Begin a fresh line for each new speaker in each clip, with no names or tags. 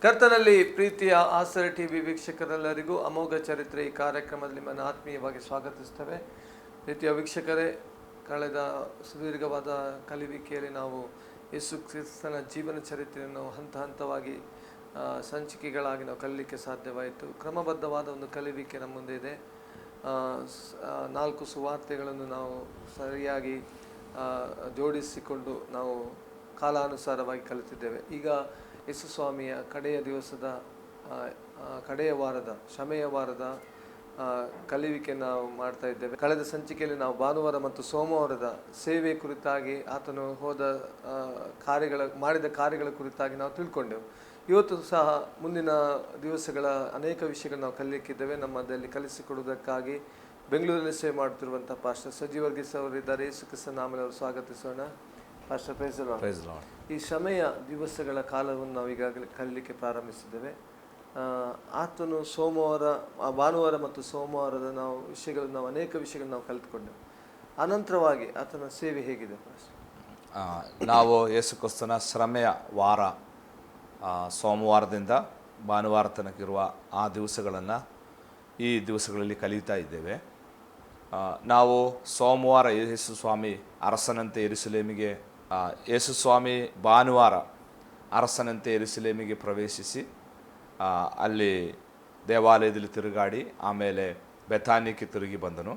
ಕರ್ತನಲ್ಲಿ ಪ್ರೀತಿಯ ಆಸರ ಟಿವಿ ವೀಕ್ಷಕರೆಲ್ಲರಿಗೂ ಅಮೋಘ ಚರಿತ್ರೆ ಈ ಕಾರ್ಯಕ್ರಮದಲ್ಲಿ ನಿಮ್ಮನ್ನು ಆತ್ಮೀಯವಾಗಿ ಸ್ವಾಗತಿಸ್ತೇವೆ. ಪ್ರೀತಿಯ ವೀಕ್ಷಕರೇ, ಕಳೆದ ಸುದೀರ್ಘವಾದ ಕಲಿವಿಕೆಯಲ್ಲಿ ನಾವು ಯೇಸು ಕ್ರಿಸ್ತನ ಜೀವನ ಚರಿತ್ರೆಯನ್ನು ಹಂತ ಹಂತವಾಗಿ ಸಂಚಿಕೆಗಳಾಗಿ ನಾವು ಕಲಿಯಲಿಕ್ಕೆ ಸಾಧ್ಯವಾಯಿತು. ಕ್ರಮಬದ್ಧವಾದ ಒಂದು ಕಲಿವಿಕೆ ನಮ್ಮ ಮುಂದೆ ಇದೆ. 4 ಸುವಾರ್ತೆಗಳನ್ನು ನಾವು ಸರಿಯಾಗಿ ಜೋಡಿಸಿಕೊಂಡು ನಾವು ಕಾಲಾನುಸಾರವಾಗಿ ಕಲಿತಿದ್ದೇವೆ. ಈಗ ಯೇಸು ಸ್ವಾಮಿಯ ಕಡೆಯ ದಿವಸದ ಕಡೆಯ ವಾರದ ಕ್ಷಮೆಯ ವಾರದ ಕಲಿವಿಕೆ ನಾವು ಮಾಡ್ತಾ ಇದ್ದೇವೆ. ಕಳೆದ ಸಂಚಿಕೆಯಲ್ಲಿ ನಾವು ಭಾನುವಾರ ಮತ್ತು ಸೋಮವಾರದ ಸೇವೆ ಕುರಿತಾಗಿ ಆತನು ಮಾಡಿದ ಕಾರ್ಯಗಳ ಕುರಿತಾಗಿ ನಾವು ತಿಳ್ಕೊಂಡೆವು. ಇವತ್ತು ಸಹ ಮುಂದಿನ ದಿವಸಗಳ ಅನೇಕ ವಿಷಯಗಳು ನಾವು ಕಲಿಯಲಿಕ್ಕಿದ್ದೇವೆ. ನಮ್ಮದಲ್ಲಿ ಕಲಿಸಿಕೊಡುವುದಕ್ಕಾಗಿ ಬೆಂಗಳೂರಿನಲ್ಲಿ ಸೇವೆ ಮಾಡುತ್ತಿರುವಂಥ ಪಾಸ್ಟರ್ ಸಜೀವ್ ವರ್ಗೀಸ್ ಅವರಿದ್ದಾರೆ. ಯೇಸು ಕ್ರಿಸ್ತನ ನಾಮದಲ್ಲಿ ಅವರು ಸ್ವಾಗತಿಸೋಣ. Pastor price lord. ಈ ಕ್ಷಮೆಯ ದಿವಸಗಳ ಕಾಲವನ್ನು ನಾವು ಈಗಾಗಲೇ ಕಲಿಯಲಿಕ್ಕೆ ಪ್ರಾರಂಭಿಸಿದ್ದೇವೆ. ಆತನು ಭಾನುವಾರ ಮತ್ತು ಸೋಮವಾರದ ನಾವು ಅನೇಕ ವಿಷಯಗಳನ್ನು ನಾವು ಕಲಿತುಕೊಂಡೆವು. ಅನಂತರವಾಗಿ ಆತನ ಸೇವೆ ಹೇಗಿದೆ?
ನಾವು ಯೇಸು ಕ್ರಿಸ್ತನ ಶ್ರಮೆಯ ವಾರ ಸೋಮವಾರದಿಂದ ಭಾನುವಾರ ತನಕ ಇರುವ ಆ ದಿವಸಗಳನ್ನು ಈ ದಿವಸಗಳಲ್ಲಿ ಕಲಿತಾ ಇದ್ದೇವೆ. ನಾವು ಸೋಮವಾರ ಯೇಸು ಸ್ವಾಮಿ ಅರಸನಂತೆ ಯೆರೂಸಲೇಮಿಗೆ ಯೇಸು ಸ್ವಾಮಿ ಭಾನುವಾರ ಅರಸನಂತೆ ಯೆರೂಸಲೇಮಿಗೆ ಪ್ರವೇಶಿಸಿ ಅಲ್ಲಿ ದೇವಾಲಯದಲ್ಲಿ ತಿರುಗಾಡಿ ಆಮೇಲೆ ಬೆಥಾನ್ಯಕ್ಕೆ ತಿರುಗಿ ಬಂದನು.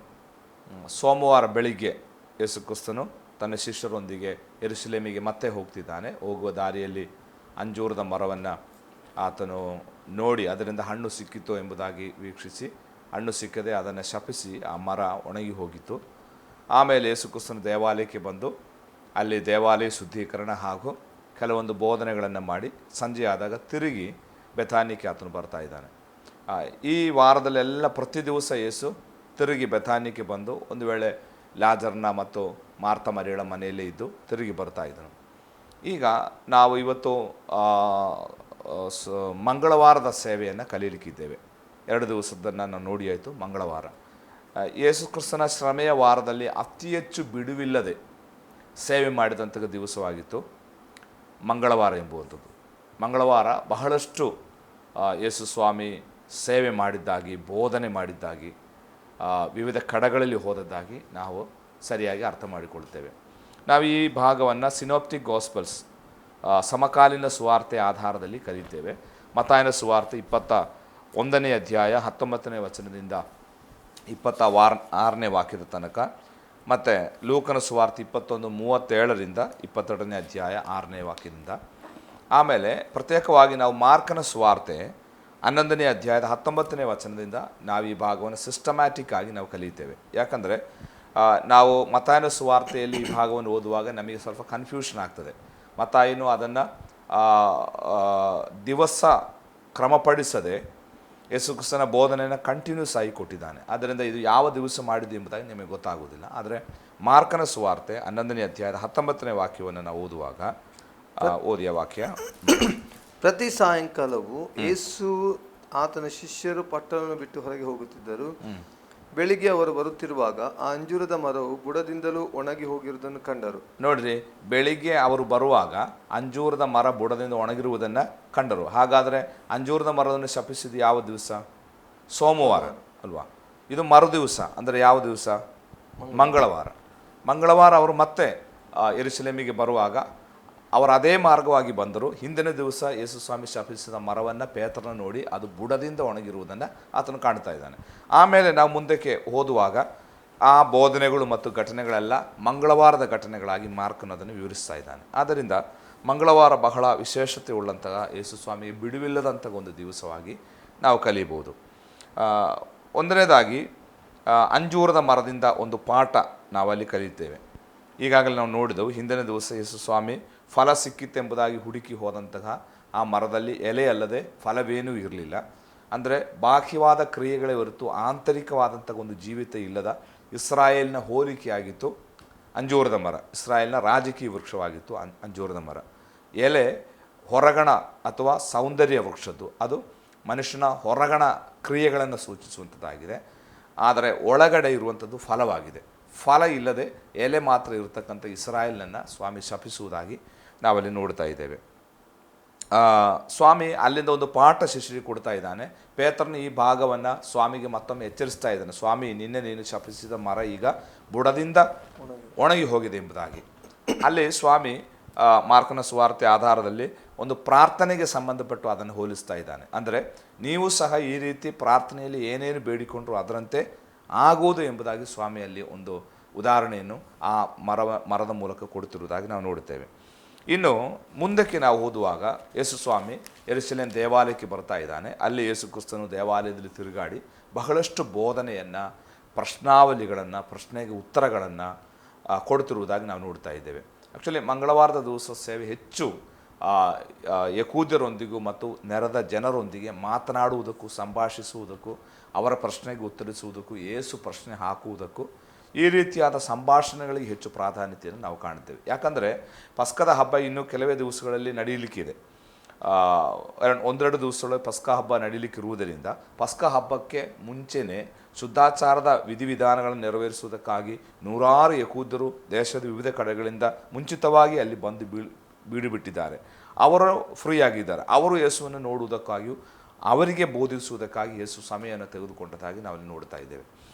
ಸೋಮವಾರ ಬೆಳಿಗ್ಗೆ ಯೇಸು ಕ್ರಿಸ್ತನು ತನ್ನ ಶಿಷ್ಯರೊಂದಿಗೆ ಯೆರೂಸಲೇಮಿಗೆ ಮತ್ತೆ ಹೋಗ್ತಿದ್ದಾನೆ. ಹೋಗುವ ದಾರಿಯಲ್ಲಿ ಅಂಜೂರದ ಮರವನ್ನು ಆತನು ನೋಡಿ ಅದರಿಂದ ಹಣ್ಣು ಸಿಕ್ಕಿತು ಎಂಬುದಾಗಿ ವೀಕ್ಷಿಸಿ ಹಣ್ಣು ಸಿಕ್ಕದೆ ಅದನ್ನು ಶಪಿಸಿ ಆ ಮರ ಒಣಗಿ ಹೋಗಿತ್ತು. ಆಮೇಲೆ ಯೇಸು ಕ್ರಿಸ್ತನ ದೇವಾಲಯಕ್ಕೆ ಬಂದು ಅಲ್ಲಿ ದೇವಾಲಯ ಶುದ್ಧೀಕರಣ ಹಾಗೂ ಕೆಲವೊಂದು ಬೋಧನೆಗಳನ್ನು ಮಾಡಿ ಸಂಜೆ ಆದಾಗ ತಿರುಗಿ ಬೆಥಾನ್ಯಕ್ಕೆ ಆತನು ಬರ್ತಾ ಇದ್ದಾನೆ. ಈ ವಾರದಲ್ಲೆಲ್ಲ ಪ್ರತಿ ದಿವಸ ಯೇಸು ತಿರುಗಿ ಬೆಥಾನ್ಯಕ್ಕೆ ಬಂದು ಒಂದು ವೇಳೆ ಲಾಜರ್ನ ಮತ್ತು ಮಾರ್ಥ ಮರಿಯಳ ಮನೆಯಲ್ಲೇ ಇದ್ದು ತಿರುಗಿ ಬರ್ತಾ ಇದ್ದನು. ಈಗ ನಾವು ಇವತ್ತು ಮಂಗಳವಾರದ ಸೇವೆಯನ್ನು ಕಲೀಲಿಕ್ಕಿದ್ದೇವೆ. 2 ದಿವಸದನ್ನು ನಾವು ನೋಡಿ ಆಯಿತು. ಮಂಗಳವಾರ ಯೇಸು ಕ್ರಿಸ್ತನ ಶ್ರಮೆಯ ವಾರದಲ್ಲಿ ಅತಿ ಹೆಚ್ಚು ಬಿಡುವಿಲ್ಲದೆ ಸೇವೆ ಮಾಡಿದಂಥ ದಿವಸವಾಗಿತ್ತು ಮಂಗಳವಾರ ಎಂಬುವಂಥದ್ದು. ಮಂಗಳವಾರ ಬಹಳಷ್ಟು ಯೇಸು ಸ್ವಾಮಿ ಸೇವೆ ಮಾಡಿದ್ದಾಗಿ, ಬೋಧನೆ ಮಾಡಿದ್ದಾಗಿ, ವಿವಿಧ ಕಡೆಗಳಲ್ಲಿ ಹೋದದ್ದಾಗಿ ನಾವು ಸರಿಯಾಗಿ ಅರ್ಥ ಮಾಡಿಕೊಳ್ತೇವೆ. ನಾವು ಈ ಭಾಗವನ್ನು ಸಿನೋಪ್ಟಿಕ್ ಗಾಸ್ಪಲ್ಸ್ ಸಮಕಾಲೀನ ಸುವಾರ್ತೆ ಆಧಾರದಲ್ಲಿ ಕಲಿತೇವೆ. ಮತ್ತಾಯನ ಸುವಾರ್ತೆ 21ನೇ ಅಧ್ಯಾಯ 19ನೇ ವಚನದಿಂದ 26ನೇ ವಾಕ್ಯದ ತನಕ, ಮತ್ತು ಲೂಕನ ಸುವಾರ್ತೆ 21:37ರಿಂದ 22ನೇ ಅಧ್ಯಾಯ 6ನೇ ವಾಕ್ಯದಿಂದ. ಆಮೇಲೆ ಪ್ರತ್ಯೇಕವಾಗಿ ನಾವು ಮಾರ್ಕನ ಸುವಾರ್ತೆ 11ನೇ ಅಧ್ಯಾಯದ 19ನೇ ವಚನದಿಂದ ನಾವು ಈ ಭಾಗವನ್ನು ಸಿಸ್ಟಮ್ಯಾಟಿಕ್ ಆಗಿ ನಾವು ಕಲಿತೇವೆ. ಯಾಕಂದರೆ ನಾವು ಮತ್ತಾಯನ ಸುವಾರ್ತೆಯಲ್ಲಿ ಈ ಭಾಗವನ್ನು ಓದುವಾಗ ನಮಗೆ ಸ್ವಲ್ಪ ಕನ್ಫ್ಯೂಷನ್ ಆಗ್ತದೆ. ಮತ್ತಾಯನು ಅದನ್ನು ದಿವಸ ಕ್ರಮಪಡಿಸದೆ ಯೇಸು ಕ್ರಿಸ್ತನ ಬೋಧನೆಯನ್ನು ಕಂಟಿನ್ಯೂಸ್ ಆಗಿ ಕೊಟ್ಟಿದ್ದಾನೆ. ಆದ್ದರಿಂದ ಇದು ಯಾವ ದಿವಸ ಮಾಡಿದ್ದು ಎಂಬುದಾಗಿ ನಿಮಗೆ ಗೊತ್ತಾಗುವುದಿಲ್ಲ. ಆದರೆ ಮಾರ್ಕನ ಸುವಾರ್ತೆ 11ನೇ ಅಧ್ಯಾಯದ 19ನೇ ವಾಕ್ಯವನ್ನು ನಾವು ಓದುವಾಗ ಓದಿಯ ವಾಕ್ಯ,
ಪ್ರತಿ ಸಾಯಂಕಾಲವು ಯೇಸು ಆತನ ಶಿಷ್ಯರು ಪಟ್ಟಣವನ್ನು ಬಿಟ್ಟು ಹೊರಗೆ ಹೋಗುತ್ತಿದ್ದರು. ಬೆಳಿಗ್ಗೆ ಅವರು ಬರುತ್ತಿರುವಾಗ ಆ ಅಂಜೂರದ ಮರವು ಬುಡದಿಂದಲೂ ಒಣಗಿ ಹೋಗಿರುವುದನ್ನು ಕಂಡರು.
ನೋಡ್ರಿ, ಬೆಳಿಗ್ಗೆ ಅವರು ಬರುವಾಗ ಅಂಜೂರದ ಮರ ಬುಡದಿಂದ ಒಣಗಿರುವುದನ್ನು ಕಂಡರು. ಹಾಗಾದರೆ ಅಂಜೂರದ ಮರವನ್ನು ಶಪಿಸಿದ ಯಾವ ದಿವಸ? ಸೋಮವಾರ ಅಲ್ವಾ? ಇದು ಮರು ದಿವಸ ಅಂದರೆ ಯಾವ ದಿವಸ? ಮಂಗಳವಾರ ಅವರು ಮತ್ತೆ ಯೆರೂಸಲೇಮಿಗೆ ಬರುವಾಗ ಅವರು ಅದೇ ಮಾರ್ಗವಾಗಿ ಬಂದರು. ಹಿಂದಿನ ದಿವಸ ಯೇಸು ಸ್ವಾಮಿ ಶಪಿಸಿದ ಮರವನ್ನು ಪೇತ್ರನ ನೋಡಿ ಅದು ಬುಡದಿಂದ ಒಣಗಿರುವುದನ್ನು ಆತನು ಕಾಣ್ತಾ ಇದ್ದಾನೆ. ಆಮೇಲೆ ನಾವು ಮುಂದಕ್ಕೆ ಓದುವಾಗ ಆ ಬೋಧನೆಗಳು ಮತ್ತು ಘಟನೆಗಳೆಲ್ಲ ಮಂಗಳವಾರದ ಘಟನೆಗಳಾಗಿ ಮಾರ್ಕನು ಅದನ್ನು ವಿವರಿಸ್ತಾ ಇದ್ದಾನೆ. ಆದ್ದರಿಂದ ಮಂಗಳವಾರ ಬಹಳ ವಿಶೇಷತೆ ಉಳ್ಳಂತಹ ಯೇಸು ಸ್ವಾಮಿಗೆ ಬಿಡುವಿಲ್ಲದಂಥ ಒಂದು ದಿವಸವಾಗಿ ನಾವು ಕಲಿಯಬಹುದು. ಒಂದನೇದಾಗಿ ಅಂಜೂರದ ಮರದಿಂದ ಒಂದು ಪಾಠ ನಾವಲ್ಲಿ ಕಲಿತೇವೆ. ಈಗಾಗಲೇ ನಾವು ನೋಡಿದೆವು, ಹಿಂದಿನ ದಿವಸ ಯೇಸು ಸ್ವಾಮಿ ಫಲ ಸಿಕ್ಕಿತ್ತೆಂಬುದಾಗಿ ಹುಡುಕಿ ಹೋದಂತಹ ಆ ಮರದಲ್ಲಿ ಎಲೆ ಅಲ್ಲದೆ ಫಲವೇನೂ ಇರಲಿಲ್ಲ. ಅಂದರೆ ಬಾಹ್ಯವಾದ ಕ್ರಿಯೆಗಳೇ ಹೊರತು ಆಂತರಿಕವಾದಂಥ ಒಂದು ಜೀವಿತ ಇಲ್ಲದ ಇಸ್ರಾಯೇಲ್ನ ಹೋಲಿಕೆಯಾಗಿತ್ತು ಅಂಜೂರದ ಮರ. ಇಸ್ರಾಯೇಲ್ನ ರಾಜಕೀಯ ವೃಕ್ಷವಾಗಿತ್ತು ಅಂಜೂರದ ಮರ. ಎಲೆ ಹೊರಗಣ ಅಥವಾ ಸೌಂದರ್ಯ ವೃಕ್ಷದ್ದು, ಅದು ಮನುಷ್ಯನ ಹೊರಗಣ ಕ್ರಿಯೆಗಳನ್ನು ಸೂಚಿಸುವಂಥದ್ದಾಗಿದೆ. ಆದರೆ ಒಳಗಡೆ ಇರುವಂಥದ್ದು ಫಲವಾಗಿದೆ. ಫಲ ಇಲ್ಲದೆ ಎಲೆ ಮಾತ್ರ ಇರತಕ್ಕಂಥ ಇಸ್ರಾಯೇಲನ್ನು ಸ್ವಾಮಿ ಶಪಿಸುವುದಾಗಿ ನಾವಲ್ಲಿ ನೋಡ್ತಾ ಇದ್ದೇವೆ. ಸ್ವಾಮಿ ಅಲ್ಲಿಂದ ಒಂದು ಪಾಠ ಶಿಷ್ಯರಿಗೆ ಕೊಡ್ತಾ ಇದ್ದಾನೆ. ಪೇತ್ರನ ಈ ಭಾಗವನ್ನು ಸ್ವಾಮಿಗೆ ಮತ್ತೊಮ್ಮೆ ಎಚ್ಚರಿಸ್ತಾ ಇದ್ದಾನೆ. ಸ್ವಾಮಿ, ನಿನ್ನೆ ನೀನು ಶಪಿಸಿದ ಮರ ಈಗ ಬುಡದಿಂದ ಒಣಗಿ ಹೋಗಿದೆ ಎಂಬುದಾಗಿ. ಅಲ್ಲಿ ಸ್ವಾಮಿ ಮಾರ್ಕನ ಸುವಾರ್ತೆ ಆಧಾರದಲ್ಲಿ ಒಂದು ಪ್ರಾರ್ಥನೆಗೆ ಸಂಬಂಧಪಟ್ಟು ಅದನ್ನು ಹೋಲಿಸ್ತಾ ಇದ್ದಾನೆ. ಅಂದರೆ ನೀವು ಸಹ ಈ ರೀತಿ ಪ್ರಾರ್ಥನೆಯಲ್ಲಿ ಏನೇನು ಬೇಡಿಕೊಂಡ್ರು ಅದರಂತೆ ಆಗುವುದು ಎಂಬುದಾಗಿ ಸ್ವಾಮಿಯಲ್ಲಿ ಒಂದು ಉದಾಹರಣೆಯನ್ನು ಆ ಮರದ ಮೂಲಕ ಕೊಡುತ್ತಿರುವುದಾಗಿ ನಾವು ನೋಡುತ್ತೇವೆ. ಇನ್ನು ಮುಂದಕ್ಕೆ ನಾವು ಓದುವಾಗ ಯೇಸು ಸ್ವಾಮಿ ಯೆರೂಸಲೇಮ್ ದೇವಾಲಯಕ್ಕೆ ಬರ್ತಾ ಇದ್ದಾನೆ. ಅಲ್ಲಿ ಯೇಸು ಕ್ರಿಸ್ತನು ದೇವಾಲಯದಲ್ಲಿ ತಿರುಗಾಡಿ ಬಹಳಷ್ಟು ಬೋಧನೆಯನ್ನು, ಪ್ರಶ್ನಾವಲಿಗಳನ್ನು, ಪ್ರಶ್ನೆಗೆ ಉತ್ತರಗಳನ್ನು ಕೊಡುತ್ತಿರುವುದಾಗಿ ನಾವು ನೋಡ್ತಾ ಇದ್ದೇವೆ. ಆ್ಯಕ್ಚುಲಿ ಮಂಗಳವಾರದ ದಿವಸ ಸೇವೆ ಹೆಚ್ಚು ಯಹೂದ್ಯರೊಂದಿಗೂ ಮತ್ತು ನೆರೆದ ಜನರೊಂದಿಗೆ ಮಾತನಾಡುವುದಕ್ಕೂ, ಸಂಭಾಷಿಸುವುದಕ್ಕೂ, ಅವರ ಪ್ರಶ್ನೆಗೆ ಉತ್ತರಿಸುವುದಕ್ಕೂ, ಯೇಸು ಪ್ರಶ್ನೆ ಹಾಕುವುದಕ್ಕೂ, ಈ ರೀತಿಯಾದ ಸಂಭಾಷಣೆಗಳಿಗೆ ಹೆಚ್ಚು ಪ್ರಾಧಾನ್ಯತೆಯನ್ನು ನಾವು ಕಾಣ್ತೇವೆ. ಯಾಕಂದರೆ ಪಸ್ಕದ ಹಬ್ಬ ಇನ್ನೂ ಕೆಲವೇ ದಿವಸಗಳಲ್ಲಿ ನಡೆಯಲಿಕ್ಕಿದೆ. ಒಂದೆರಡು ದಿವಸಗಳಲ್ಲಿ ಪಸ್ಕ ಹಬ್ಬ ನಡೀಲಿಕ್ಕಿರುವುದರಿಂದ ಪಸ್ಕ ಹಬ್ಬಕ್ಕೆ ಮುಂಚೆನೇ ಶುದ್ಧಾಚಾರದ ವಿಧಿವಿಧಾನಗಳನ್ನು ನೆರವೇರಿಸುವುದಕ್ಕಾಗಿ ನೂರಾರು ಯಹೂದ್ಯರು ದೇಶದ ವಿವಿಧ ಕಡೆಗಳಿಂದ ಮುಂಚಿತವಾಗಿ ಅಲ್ಲಿ ಬಂದು ಬೀಡುಬಿಟ್ಟಿದ್ದಾರೆ. ಅವರು ಫ್ರೀ ಆಗಿದ್ದಾರೆ. ಅವರು ಯೇಸುವನ್ನು ನೋಡುವುದಕ್ಕಾಗಿಯೂ ಅವರಿಗೆ ಬೋಧಿಸುವುದಕ್ಕಾಗಿ ಯೇಸು ಸಮಯವನ್ನು ತೆಗೆದುಕೊಂಡದಾಗಿ ನಾವಲ್ಲಿ ನೋಡ್ತಾ ಇದ್ದೇವೆ.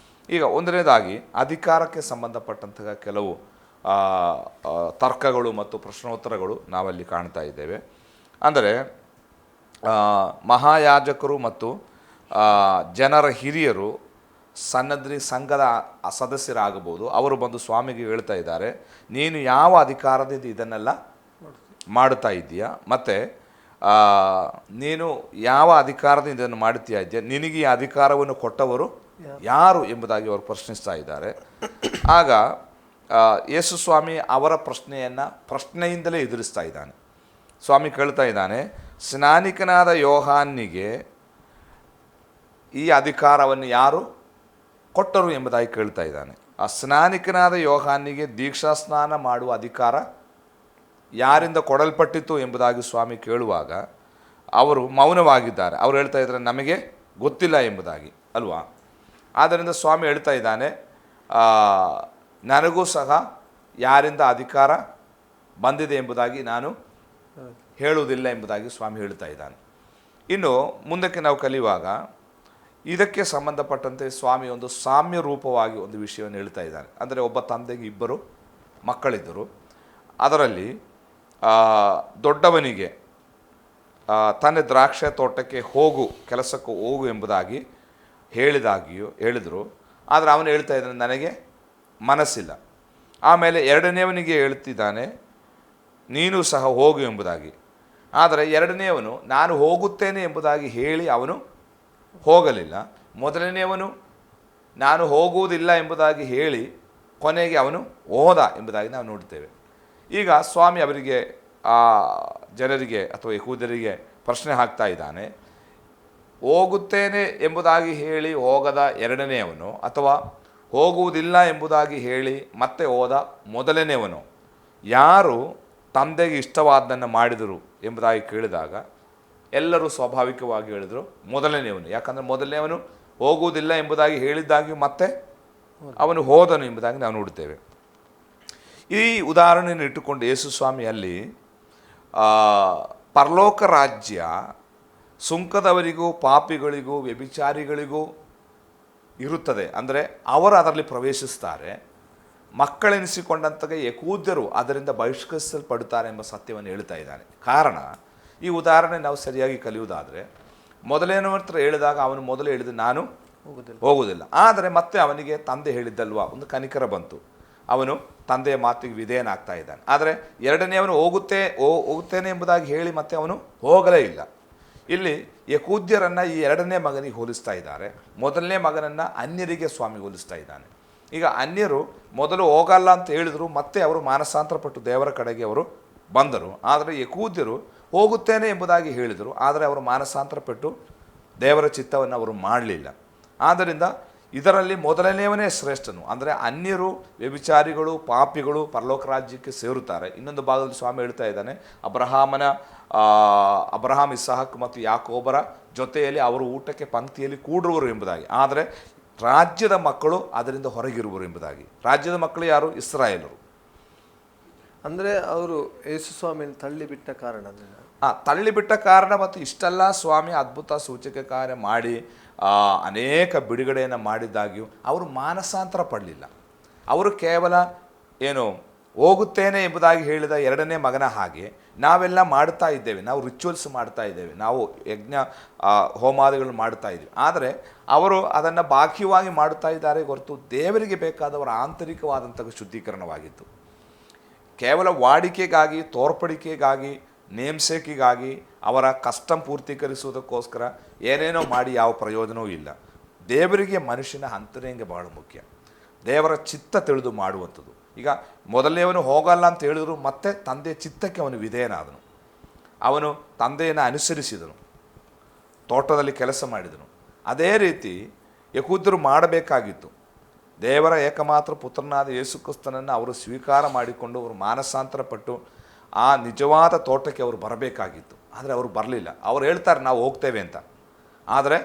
ಈಗ ಒಂದನೇದಾಗಿ ಅಧಿಕಾರಕ್ಕೆ ಸಂಬಂಧಪಟ್ಟಂತಹ ಕೆಲವು ತರ್ಕಗಳು ಮತ್ತು ಪ್ರಶ್ನೋತ್ತರಗಳು ನಾವಲ್ಲಿ ಕಾಣ್ತಾ ಇದ್ದೇವೆ. ಅಂದರೆ ಮಹಾಯಾಜಕರು ಮತ್ತು ಜನರ ಹಿರಿಯರು ಸನ್ನದ್ರಿ ಸಂಘದ ಸದಸ್ಯರಾಗಬಹುದು. ಅವರು ಬಂದು ಸ್ವಾಮಿಗೆ ಹೇಳ್ತಾ ಇದ್ದಾರೆ, ನೀನು ಯಾವ ಅಧಿಕಾರದಿಂದ ಇದನ್ನೆಲ್ಲ ಮಾಡುತ್ತಾ ಇದ್ದೀಯಾ, ಮತ್ತು ನೀನು ಯಾವ ಅಧಿಕಾರದಿಂದ ಇದನ್ನು ಮಾಡುತ್ತಾ ಇದೆಯಾ, ನಿನಗೆ ಈ ಅಧಿಕಾರವನ್ನು ಕೊಟ್ಟವರು ಯಾರು ಎಂಬುದಾಗಿ ಅವರು ಪ್ರಶ್ನಿಸ್ತಾ ಇದ್ದಾರೆ. ಆಗ ಯೇಸು ಸ್ವಾಮಿ ಅವರ ಪ್ರಶ್ನೆಯಿಂದಲೇ ಎದುರಿಸ್ತಾ ಇದ್ದಾನೆ. ಸ್ವಾಮಿ ಕೇಳ್ತಾ ಇದ್ದಾನೆ, ಸ್ನಾನಿಕನಾದ ಯೋಹಾನಿಗೆ ಈ ಅಧಿಕಾರವನ್ನು ಯಾರು ಕೊಟ್ಟರು ಎಂಬುದಾಗಿ ಕೇಳ್ತಾ ಇದ್ದಾನೆ. ಆ ಸ್ನಾನಿಕನಾದ ಯೋಹಾನಿಗೆ ದೀಕ್ಷಾ ಸ್ನಾನ ಮಾಡುವ ಅಧಿಕಾರ ಯಾರಿಂದ ಕೊಡಲ್ಪಟ್ಟಿತು ಎಂಬುದಾಗಿ ಸ್ವಾಮಿ ಕೇಳುವಾಗ ಅವರು ಮೌನವಾಗಿದ್ದಾರೆ. ಅವರು ಹೇಳ್ತಾ ಇದ್ದಾರೆ, ನಮಗೆ ಗೊತ್ತಿಲ್ಲ ಎಂಬುದಾಗಿ ಅಲ್ವಾ. ಆದ್ದರಿಂದ ಸ್ವಾಮಿ ಹೇಳ್ತಾ ಇದ್ದಾನೆ, ನನಗೂ ಸಹ ಯಾರಿಂದ ಅಧಿಕಾರ ಬಂದಿದೆ ಎಂಬುದಾಗಿ ನಾನು ಹೇಳುವುದಿಲ್ಲ ಎಂಬುದಾಗಿ ಸ್ವಾಮಿ ಹೇಳ್ತಾ ಇದ್ದಾನೆ. ಇನ್ನು ಮುಂದಕ್ಕೆ ನಾವು ಕಲಿಯುವಾಗ ಇದಕ್ಕೆ ಸಂಬಂಧಪಟ್ಟಂತೆ ಸ್ವಾಮಿ ಒಂದು ಸಾಮ್ಯ ರೂಪವಾಗಿ ಒಂದು ವಿಷಯವನ್ನು ಹೇಳ್ತಾ ಇದ್ದಾನೆ. ಅಂದರೆ ಒಬ್ಬ ತಂದೆಗೆ ಇಬ್ಬರು ಮಕ್ಕಳಿದ್ದರು. ಅದರಲ್ಲಿ ದೊಡ್ಡವನಿಗೆ ತನ್ನ ದ್ರಾಕ್ಷೆ ತೋಟಕ್ಕೆ ಹೋಗು, ಕೆಲಸಕ್ಕೆ ಹೋಗು ಎಂಬುದಾಗಿ ಹೇಳಿದರು. ಆದರೆ ಅವನು ಹೇಳ್ತಾ ಇದ್ದಾನೆ, ನನಗೆ ಮನಸ್ಸಿಲ್ಲ. ಆಮೇಲೆ ಎರಡನೇವನಿಗೆ ಹೇಳ್ತಿದ್ದಾನೆ, ನೀನು ಸಹ ಹೋಗು ಎಂಬುದಾಗಿ. ಆದರೆ ಎರಡನೇವನು ನಾನು ಹೋಗುತ್ತೇನೆ ಎಂಬುದಾಗಿ ಹೇಳಿ ಅವನು ಹೋಗಲಿಲ್ಲ. ಮೊದಲನೆಯವನು ನಾನು ಹೋಗುವುದಿಲ್ಲ ಎಂಬುದಾಗಿ ಹೇಳಿ ಕೊನೆಗೆ ಅವನು ಹೋದ ಎಂಬುದಾಗಿ ನಾವು ನೋಡ್ತೇವೆ. ಈಗ ಸ್ವಾಮಿ ಅವರಿಗೆ, ಆ ಜನರಿಗೆ ಅಥವಾ ಯಹೂದ್ಯರಿಗೆ ಪ್ರಶ್ನೆ ಹಾಕ್ತಾ ಇದ್ದಾನೆ, ಹೋಗುತ್ತೇನೆ ಎಂಬುದಾಗಿ ಹೇಳಿ ಹೋಗದ ಎರಡನೆಯವನು ಅಥವಾ ಹೋಗುವುದಿಲ್ಲ ಎಂಬುದಾಗಿ ಹೇಳಿ ಮತ್ತೆ ಹೋದ ಮೊದಲನೆಯವನು ಯಾರು ತಂದೆಗೆ ಇಷ್ಟವಾದ್ದನ್ನು ಮಾಡಿದರು ಎಂಬುದಾಗಿ ಕೇಳಿದಾಗ ಎಲ್ಲರೂ ಸ್ವಾಭಾವಿಕವಾಗಿ ಹೇಳಿದರು ಮೊದಲನೆಯವನು. ಯಾಕಂದರೆ ಮೊದಲನೆಯವನು ಹೋಗುವುದಿಲ್ಲ ಎಂಬುದಾಗಿ ಹೇಳಿದ್ದಾಗಿ ಮತ್ತೆ ಅವನು ಹೋದನು ಎಂಬುದಾಗಿ ನಾವು ನೋಡುತ್ತೇವೆ. ಈ ಉದಾಹರಣೆಯನ್ನು ಇಟ್ಟುಕೊಂಡು ಯೇಸು ಸ್ವಾಮಿ ಅಲ್ಲಿ ಪರಲೋಕ ರಾಜ್ಯ ಸುಂಕದವರಿಗೂ, ಪಾಪಿಗಳಿಗೂ, ವ್ಯಭಿಚಾರಿಗಳಿಗೂ ಇರುತ್ತದೆ. ಅಂದರೆ ಅವರು ಅದರಲ್ಲಿ ಪ್ರವೇಶಿಸ್ತಾರೆ. ಮಕ್ಕಳೆನಿಸಿಕೊಂಡಂತಹ ಯಹೂದ್ಯರು ಅದರಿಂದ ಬಹಿಷ್ಕರಿಸಲ್ಪಡುತ್ತಾರೆ ಎಂಬ ಸತ್ಯವನ್ನು ಹೇಳ್ತಾ ಇದ್ದಾನೆ. ಕಾರಣ, ಈ ಉದಾಹರಣೆ ನಾವು ಸರಿಯಾಗಿ ಕಲಿಯುವುದಾದರೆ, ಮೊದಲೇನೋ ಹತ್ರ ಹೇಳಿದಾಗ ಅವನು ಮೊದಲು ಹೇಳಿದ ನಾನು ಹೋಗುವುದಿಲ್ಲ. ಆದರೆ ಮತ್ತೆ ಅವನಿಗೆ ತಂದೆ ಹೇಳಿದ್ದಲ್ವಾ, ಒಂದು ಕನಿಕರ ಬಂತು. ಅವನು ತಂದೆಯ ಮಾತಿಗೆ ವಿಧೇಯನಾಗ್ತಾ ಇದ್ದಾನೆ. ಆದರೆ ಎರಡನೆಯವನು ಹೋಗುತ್ತೇನೆ ಎಂಬುದಾಗಿ ಹೇಳಿ ಮತ್ತೆ ಅವನು ಹೋಗಲೇ ಇಲ್ಲ. ಇಲ್ಲಿ ಯಹೂದ್ಯರನ್ನು ಈ ಎರಡನೇ ಮಗನಿಗೆ ಹೋಲಿಸ್ತಾ ಇದ್ದಾರೆ. ಮೊದಲನೇ ಮಗನನ್ನು ಅನ್ಯರಿಗೆ ಸ್ವಾಮಿ ಹೋಲಿಸ್ತಾ ಇದ್ದಾನೆ. ಈಗ ಅನ್ಯರು ಮೊದಲು ಹೋಗಲ್ಲ ಅಂತ ಹೇಳಿದರು, ಮತ್ತೆ ಅವರು ಮಾನಸಾಂತರಪಟ್ಟು ದೇವರ ಕಡೆಗೆ ಅವರು ಬಂದರು. ಆದರೆ ಯಹೂದ್ಯರು ಹೋಗುತ್ತೇನೆ ಎಂಬುದಾಗಿ ಹೇಳಿದರು, ಆದರೆ ಅವರು ಮಾನಸಾಂತರಪಟ್ಟು ದೇವರ ಚಿತ್ತವನ್ನು ಅವರು ಮಾಡಲಿಲ್ಲ. ಆದ್ದರಿಂದ ಇದರಲ್ಲಿ ಮೊದಲನೆಯವನೇ ಶ್ರೇಷ್ಠನು. ಅಂದರೆ ಅನ್ಯರು, ವ್ಯಭಿಚಾರಿಗಳು, ಪಾಪಿಗಳು ಪರಲೋಕ ರಾಜ್ಯಕ್ಕೆ ಸೇರುತ್ತಾರೆ. ಇನ್ನೊಂದು ಭಾಗದಲ್ಲಿ ಸ್ವಾಮಿ ಹೇಳ್ತಾ ಇದ್ದಾನೆ, ಅಬ್ರಹಾಂ, ಇಸಾಹಕ್ ಮತ್ತು ಯಾಕೋಬರ ಜೊತೆಯಲ್ಲಿ ಅವರು ಊಟಕ್ಕೆ ಪಂಕ್ತಿಯಲ್ಲಿ ಕೂಡುವರು ಎಂಬುದಾಗಿ. ಆದರೆ ರಾಜ್ಯದ ಮಕ್ಕಳು ಅದರಿಂದ ಹೊರಗಿರುವರು ಎಂಬುದಾಗಿ. ರಾಜ್ಯದ ಮಕ್ಕಳು ಯಾರು? ಇಸ್ರಾಯೇಲರು.
ಅಂದರೆ ಅವರು ಯೇಸು ಸ್ವಾಮಿಯನ್ನು ತಳ್ಳಿಬಿಟ್ಟ ಕಾರಣ
ತಳ್ಳಿಬಿಟ್ಟ ಕಾರಣ ಮತ್ತು ಇಷ್ಟೆಲ್ಲ ಸ್ವಾಮಿ ಅದ್ಭುತ ಸೂಚಕ ಕಾರ್ಯ ಮಾಡಿ ಅನೇಕ ಬಿಡುಗಡೆಯನ್ನು ಮಾಡಿದ್ದಾಗ್ಯೂ ಅವರು ಮಾನಸಾಂತರ ಪಡಲಿಲ್ಲ. ಅವರು ಕೇವಲ ಏನು ಹೋಗುತ್ತೇನೆ ಎಂಬುದಾಗಿ ಹೇಳಿದ ಎರಡನೇ ಮಗನ ಹಾಗೆ ನಾವೆಲ್ಲ ಮಾಡ್ತಾ ಇದ್ದೇವೆ, ನಾವು ರಿಚುವಲ್ಸ್ ಮಾಡ್ತಾ ಇದ್ದೇವೆ, ನಾವು ಯಜ್ಞ ಹೋಮಾದಿಗಳು ಮಾಡ್ತಾ ಇದ್ದೀವಿ. ಆದರೆ ಅವರು ಅದನ್ನು ಬಾಹ್ಯವಾಗಿ ಮಾಡುತ್ತಾ ಇದ್ದಾರೆ ಹೊರತು ದೇವರಿಗೆ ಬೇಕಾದವರ ಆಂತರಿಕವಾದಂಥ ಶುದ್ಧೀಕರಣವಾಗಿತ್ತು. ಕೇವಲ ವಾಡಿಕೆಗಾಗಿ, ತೋರ್ಪಡಿಕೆಗಾಗಿ, ನೇಮ್ಸೇಕಿಗಾಗಿ, ಅವರ ಕಷ್ಟಂ ಪೂರ್ತೀಕರಿಸುವುದಕ್ಕೋಸ್ಕರ ಏನೇನೋ ಮಾಡಿ ಯಾವ ಪ್ರಯೋಜನವೂ ಇಲ್ಲ. ದೇವರಿಗೆ ಮನುಷ್ಯನ ಅಂತರಂಗ ಬಹಳ ಮುಖ್ಯ. ದೇವರ ಚಿತ್ತ ತಿಳಿದು ಮಾಡುವಂಥದ್ದು. ಈಗ ಮೊದಲನೇವನು ಹೋಗಲ್ಲ ಅಂತ ಹೇಳಿದ್ರು ಮತ್ತೆ ತಂದೆಯ ಚಿತ್ತಕ್ಕೆ ಅವನು ವಿಧೇಯನಾದನು. ಅವನು ತಂದೆಯನ್ನು ಅನುಸರಿಸಿದನು, ತೋಟದಲ್ಲಿ ಕೆಲಸ ಮಾಡಿದನು. ಅದೇ ರೀತಿ ಯಹೂದ್ಯರು ಮಾಡಬೇಕಾಗಿತ್ತು. ದೇವರ ಏಕಮಾತ್ರ ಪುತ್ರನಾದ ಯೇಸು ಕ್ರಿಸ್ತನನ್ನು ಅವರು ಸ್ವೀಕಾರ ಮಾಡಿಕೊಂಡು ಅವರು ಮಾನಸಾಂತರ ಪಟ್ಟು ಆ ನಿಜವಾದ ತೋಟಕ್ಕೆ ಅವರು ಬರಬೇಕಾಗಿತ್ತು. ಆದರೆ ಅವರು ಬರಲಿಲ್ಲ. ಅವ್ರು ಹೇಳ್ತಾರೆ ನಾವು ಹೋಗ್ತೇವೆ ಅಂತ, ಆದರೆ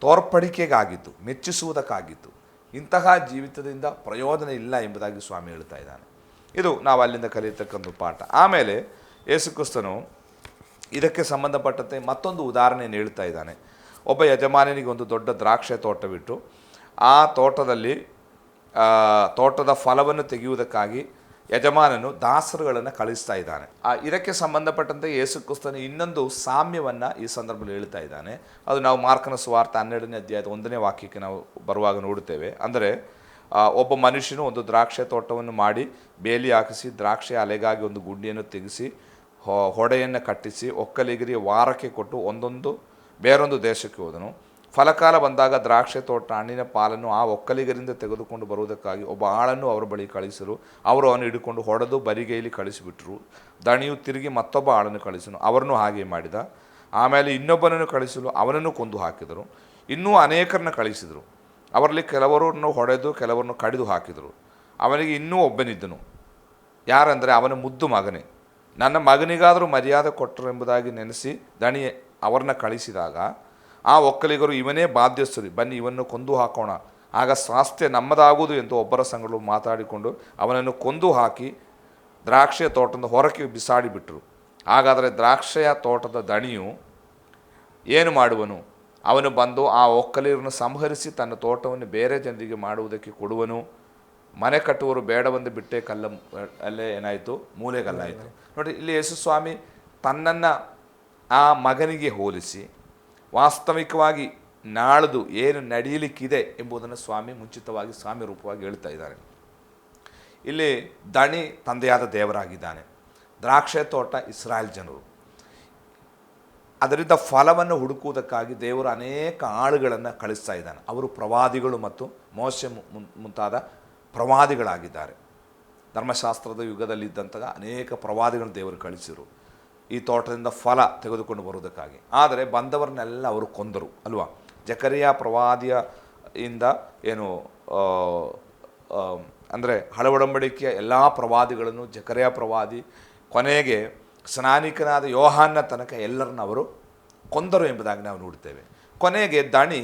ತೋರ್ಪಡಿಕೆಗಾಗಿತ್ತು, ಮೆಚ್ಚಿಸುವುದಕ್ಕಾಗಿತ್ತು. ಇಂತಹ ಜೀವಿತದಿಂದ ಪ್ರಯೋಜನ ಇಲ್ಲ ಎಂಬುದಾಗಿ ಸ್ವಾಮಿ ಹೇಳ್ತಾ ಇದ್ದಾನೆ. ಇದು ನಾವು ಅಲ್ಲಿಂದ ಕಲಿಯತಕ್ಕಂಥ ಪಾಠ. ಆಮೇಲೆ ಯೇಸು ಕ್ರಿಸ್ತನು ಇದಕ್ಕೆ ಸಂಬಂಧಪಟ್ಟಂತೆ ಮತ್ತೊಂದು ಉದಾಹರಣೆಯನ್ನು ಹೇಳ್ತಾ ಇದ್ದಾನೆ. ಒಬ್ಬ ಯಜಮಾನನಿಗೆ ಒಂದು ದೊಡ್ಡ ದ್ರಾಕ್ಷೆ ತೋಟವಿಟ್ಟು ಆ ತೋಟದ ಫಲವನ್ನು ತೆಗೆಯುವುದಕ್ಕಾಗಿ ಯಜಮಾನನು ದಾಸರುಗಳನ್ನು ಕಳಿಸ್ತಾ ಇದ್ದಾನೆ. ಇದಕ್ಕೆ ಸಂಬಂಧಪಟ್ಟಂತೆ ಯೇಸು ಕ್ರಿಸ್ತನು ಇನ್ನೊಂದು ಸಾಮ್ಯವನ್ನು ಈ ಸಂದರ್ಭದಲ್ಲಿ ಹೇಳ್ತಾ ಇದ್ದಾನೆ. ಅದು ನಾವು ಮಾರ್ಕನ ಸುವಾರ್ತೆ 12ನೇ ಅಧ್ಯಾಯದ 1ನೇ ವಾಕ್ಯಕ್ಕೆ ನಾವು ಬರುವಾಗ ನೋಡುತ್ತೇವೆ. ಅಂದರೆ ಒಬ್ಬ ಮನುಷ್ಯನು ಒಂದು ದ್ರಾಕ್ಷೆ ತೋಟವನ್ನು ಮಾಡಿ ಬೇಲಿ ಹಾಕಿಸಿ ದ್ರಾಕ್ಷೆ ಅಲೆಗಾಗಿ ಒಂದು ಗುಂಡಿಯನ್ನು ತೆಗೆಸಿ ಹೊಡೆಯನ್ನು ಕಟ್ಟಿಸಿ ಒಕ್ಕಲಿಗರಿಗೆ ವಾರಕ್ಕೆ ಕೊಟ್ಟು ಬೇರೊಂದು ದೇಶಕ್ಕೆ ಹೋದನು. ಫಲಕಾಲ ಬಂದಾಗ ದ್ರಾಕ್ಷೆ ತೋಟ ಹಣ್ಣಿನ ಪಾಲನ್ನು ಆ ಒಕ್ಕಲಿಗರಿಂದ ತೆಗೆದುಕೊಂಡು ಬರುವುದಕ್ಕಾಗಿ ಒಬ್ಬ ಆಳನ್ನು ಅವರ ಬಳಿ ಕಳಿಸಲು ಅವರು ಅವನು ಹಿಡ್ಕೊಂಡು ಹೊಡೆದು ಬರಿಗೈಲಿ ಕಳಿಸಿಬಿಟ್ರು. ದಣಿಯು ತಿರುಗಿ ಮತ್ತೊಬ್ಬ ಆಳನ್ನು ಕಳಿಸನು, ಅವರನ್ನು ಹಾಗೆ ಮಾಡಿದ. ಆಮೇಲೆ ಇನ್ನೊಬ್ಬನನ್ನು ಕಳಿಸಲು ಅವನನ್ನು ಕೊಂದು ಹಾಕಿದರು. ಇನ್ನೂ ಅನೇಕರನ್ನು ಕಳಿಸಿದರು. ಅವರಲ್ಲಿ ಕೆಲವರನ್ನು ಹೊಡೆದು ಕೆಲವರನ್ನು ಕಡಿದು ಹಾಕಿದರು. ಅವನಿಗೆ ಇನ್ನೂ ಒಬ್ಬನಿದ್ದನು. ಯಾರೆಂದರೆ ಅವನ ಮುದ್ದು ಮಗನೇ. ನನ್ನ ಮಗನಿಗಾದರೂ ಮರ್ಯಾದೆ ಕೊಟ್ಟರು ಎಂಬುದಾಗಿ ನೆನೆಸಿ ದಣಿ ಅವರನ್ನ ಕಳಿಸಿದಾಗ ಆ ಒಕ್ಕಲಿಗರು ಇವನೇ ಬಾಧ್ಯಸ್ಥರು, ಬನ್ನಿ ಇವನ್ನು ಕೊಂದು ಹಾಕೋಣ, ಆಗ ಸ್ವಾಸ್ಥ್ಯ ನಮ್ಮದಾಗುವುದು ಎಂದು ಒಬ್ಬರ ಸಂಗಡಲು ಮಾತಾಡಿಕೊಂಡು ಅವನನ್ನು ಕೊಂದು ಹಾಕಿ ದ್ರಾಕ್ಷಿಯ ತೋಟದ ಹೊರಕ್ಕೆ ಬಿಸಾಡಿಬಿಟ್ರು. ಹಾಗಾದರೆ ದ್ರಾಕ್ಷಿಯ ತೋಟದ ದಣಿಯು ಏನು ಮಾಡುವನು? ಅವನು ಬಂದು ಆ ಒಕ್ಕಲಿಗರನ್ನು ಸಂಹರಿಸಿ ತನ್ನ ತೋಟವನ್ನು ಬೇರೆ ಜನರಿಗೆ ಮಾಡುವುದಕ್ಕೆ ಕೊಡುವನು. ಮನೆ ಕಟ್ಟುವರು ಬೇಡವೆಂದು ಬಿಟ್ಟೆ ಅಲ್ಲೇ ಏನಾಯಿತು, ಮೂಲೆಗಲ್ಲಾಯಿತು. ನೋಡಿ, ಇಲ್ಲಿ ಯೇಸು ಸ್ವಾಮಿ ತನ್ನನ್ನು ಆ ಮಗನಿಗೆ ಹೋಲಿಸಿ ವಾಸ್ತವಿಕವಾಗಿ ನಾಳ್ದು ಏನು ನಡೆಯಲಿಕ್ಕಿದೆ ಎಂಬುದನ್ನು ಸ್ವಾಮಿ ಮುಂಚಿತವಾಗಿ ಸ್ವಾಮಿ ರೂಪವಾಗಿ ಹೇಳ್ತಾ ಇದ್ದಾರೆ. ಇಲ್ಲಿ ದಣಿ ತಂದೆಯಾದ ದೇವರಾಗಿದ್ದಾನೆ, ದ್ರಾಕ್ಷೆ ತೋಟ ಇಸ್ರಾಯೇಲ್ ಜನರು. ಅದರಿಂದ ಫಲವನ್ನು ಹುಡುಕುವುದಕ್ಕಾಗಿ ದೇವರು ಅನೇಕ ಆಳುಗಳನ್ನು ಕಳಿಸ್ತಾ ಇದ್ದಾನೆ. ಅವರು ಪ್ರವಾದಿಗಳು ಮತ್ತು ಮೋಶೆ ಮುಂತಾದ ಪ್ರವಾದಿಗಳಾಗಿದ್ದಾರೆ. ಧರ್ಮಶಾಸ್ತ್ರದ ಯುಗದಲ್ಲಿದ್ದಂತಹ ಅನೇಕ ಪ್ರವಾದಿಗಳನ್ನು ದೇವರು ಕಳಿಸಿದರು ಈ ತೋಟದಿಂದ ಫಲ ತೆಗೆದುಕೊಂಡು ಬರುವುದಕ್ಕಾಗಿ. ಆದರೆ ಬಂದವರನ್ನೆಲ್ಲ ಅವರು ಕೊಂದರು ಅಲ್ವಾ. ಜಕರಿಯ ಪ್ರವಾದಿಯಿಂದ ಏನು ಅಂದರೆ ಹಳೆ ಒಡಂಬಡಿಕೆಯ ಎಲ್ಲ ಪ್ರವಾದಿಗಳನ್ನು ಜಕರಿಯ ಪ್ರವಾದಿ ಕೊನೆಗೆ ಸ್ನಾನಿಕನಾದ ಯೋಹಾನ್ನ ತನಕ ಎಲ್ಲರನ್ನ ಅವರು ಕೊಂದರು ಎಂಬುದಾಗಿ ನಾವು ನೋಡ್ತೇವೆ. ಕೊನೆಗೆ ದಣಿ